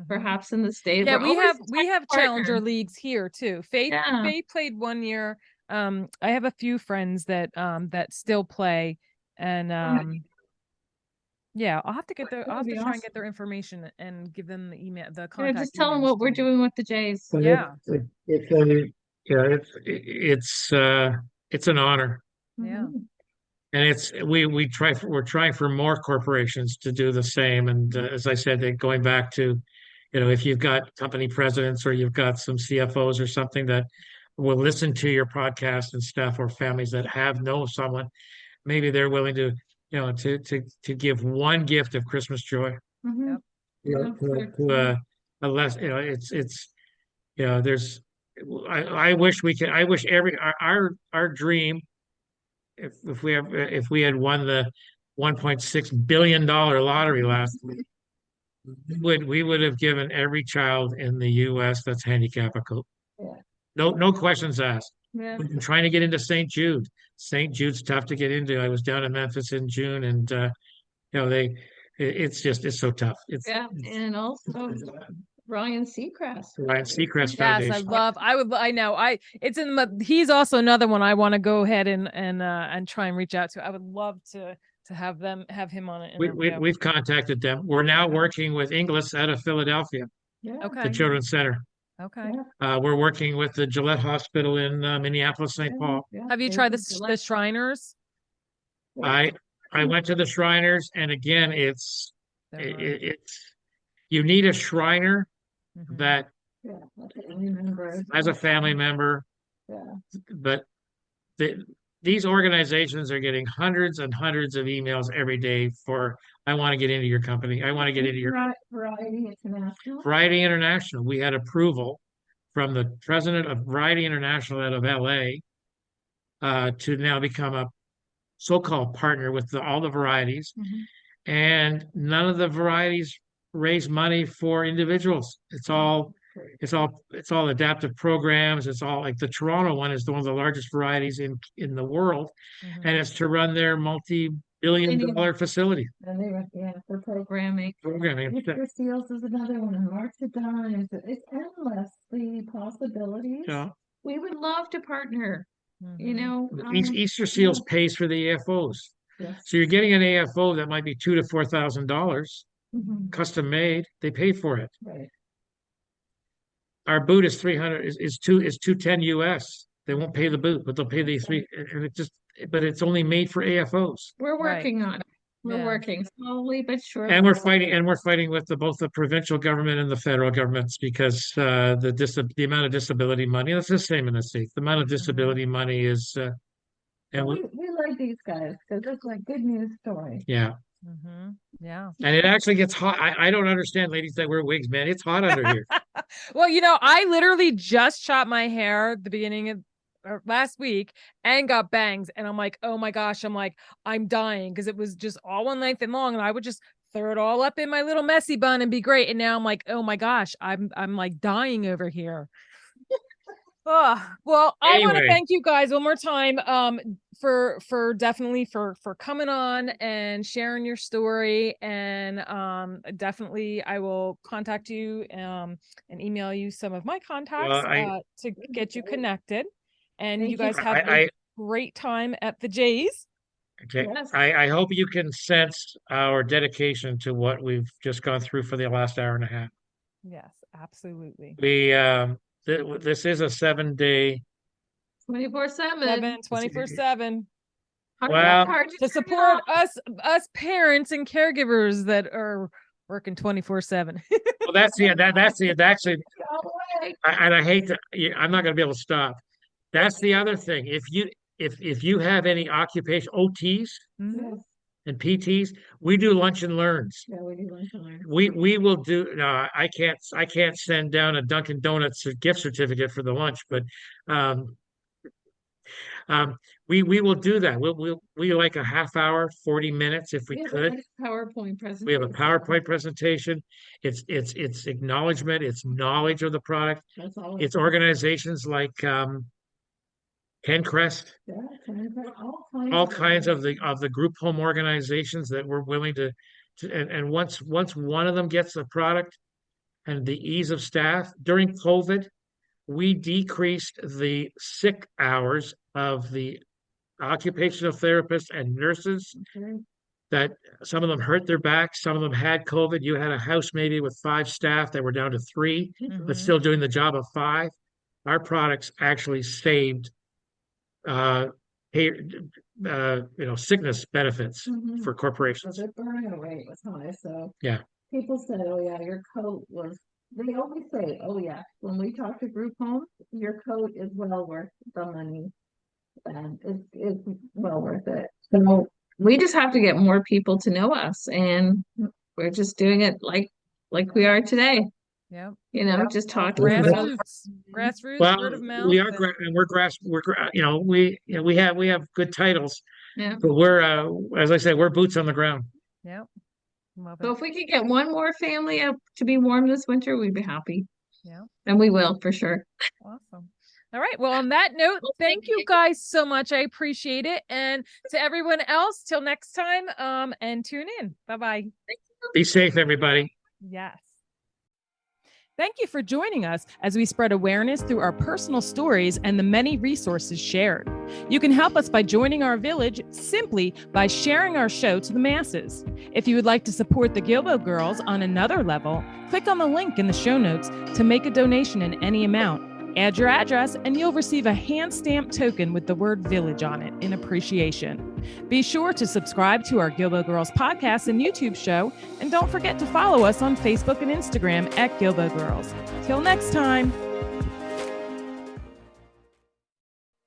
perhaps in the States. Yeah, We're we always have partner. Challenger leagues here too. Faith played 1 year. I have a few friends that still play, and yeah, I'll have to get That'd I'll have be to try and awesome. get their information and give them the email, the Yeah, contact. just tell them emails what we're to- doing with the Jays. Yeah. It's an honor. Yeah. Mhm. And we're trying for more corporations to do the same. And as I said, going back to, if you've got company presidents or you've got some CFOs or something that will listen to your podcast and stuff, or families that know someone, maybe they're willing to, to give one gift of Christmas joy. Mhm. To a less, there's, I wish our dream, if we had won the $1.6 billion lottery last week, we would have given every child in the U.S. that's handicapped a coat. Yeah. No questions asked. Yeah. We've been trying to get into St. Jude. St. Jude's tough to get into. I was down in Memphis in June, and it's so tough. And also Ryan Seacrest. Seacrest Yes, Foundation. He's also another one I want to go ahead and try and reach out to. I would love to have him on it. We've contacted them. We're now working with Inglis out of Philadelphia, Yeah. Okay. the Children's Center. Okay. Yeah. We're working with the Gillette Hospital in Minneapolis, St. Paul. Yeah. Have you tried the Shriners? I went to the Shriners, and again, it's you need a Shriner Mhm. that Yeah. A family member. as a family member, Yeah. but these organizations are getting hundreds and hundreds of emails every day for, I want to get into your company. I want to get into your Variety International. Variety International. We had approval from the president of Variety International out of LA to now become a so-called partner with all the varieties. And none of the varieties raise money for individuals. It's all adaptive programs. It's all like the Toronto one is one of the largest varieties in the world, and it's to run their multi-billion-dollar facility. And they were, for programming. Mr. Seals is another one, and Marchidon. It's endless, the possibilities. Yeah. We would love to partner. You know, Easter Seals pays for the AFOs. Yes. So you're getting an AFO that might be $2,000 to $4,000, custom made. They pay for it. Right. Our boot is $210 US. They won't pay the boot, but they'll pay the three. And but it's only made for AFOs. We're working on it. We're working slowly but surely. And we're fighting with both the provincial government and the federal governments because the amount of disability money, that's the same in the States. The amount of disability money is and we like these guys because it's like good news story. Yeah. Yeah. And it actually gets hot. I don't understand ladies that wear wigs, man. It's hot under here. Well, I literally just chopped my hair at the beginning of last week and got bangs. And I'm like, oh my gosh, I'm dying because it was just all one length and long. And I would just throw it all up in my little messy bun and be great. And now I'm like, oh my gosh, I'm like dying over here. Oh, well, I want to thank you guys one more time for definitely for coming on and sharing your story, and definitely I will contact you and email you some of my contacts to get you connected, and you guys have a great time at the Jays. Okay. Yes. I hope you can sense our dedication to what we've just gone through for the last hour and a half. Yes, absolutely. This is a 7-day 24/7. 24/7. Well, to support us parents and caregivers that are working 24/7. Well, that's actually, and I hate to, I'm not going to be able to stop. That's the other thing. If you have any occupation OTs and PTs, we do lunch and learns. Yeah, we do lunch and learns. We will do. No, I can't send down a Dunkin' Donuts gift certificate for the lunch, but we will do that. We like a half hour, 40 minutes if we could. PowerPoint presentation. We have a PowerPoint presentation. It's acknowledgement. It's knowledge of the product. It's organizations like Pencrest, all kinds of the group home organizations that we're willing to and once one of them gets the product and the ease of staff during COVID, we decreased the sick hours of the occupational therapists and nurses. That some of them hurt their back, some of them had COVID. You had a house maybe with 5 staff that were down to 3, but still doing the job of 5. Our products actually saved sickness benefits for corporations. The burnout rate was high, so yeah. People said, "Oh yeah, your coat was." They always say, "Oh yeah," when we talk to group homes, your coat is well worth the money, and it's well worth it. So we just have to get more people to know us, and we're just doing it like we are today. Yeah, just talking grassroots, well, word of mouth. We are, and we have good titles. Yeah, but we're as I said, we're boots on the ground. Yeah. So if we could get one more family up to be warm this winter, we'd be happy. Yeah, and we will for sure. Awesome. All right. Well, on that note, thank you guys so much. I appreciate it. And to everyone else, till next time. And tune in. Bye-bye. Be safe, everybody. Yes. Thank you for joining us as we spread awareness through our personal stories and the many resources shared. You can help us by joining our village simply by sharing our show to the masses. If you would like to support the Guilbault Girls on another level, click on the link in the show notes to make a donation in any amount. Add your address and you'll receive a hand-stamped token with the word village on it in appreciation. Be sure to subscribe to our Guilbault Girls podcast and YouTube show, and don't forget to follow us on Facebook and Instagram at Guilbault Girls. Till next time.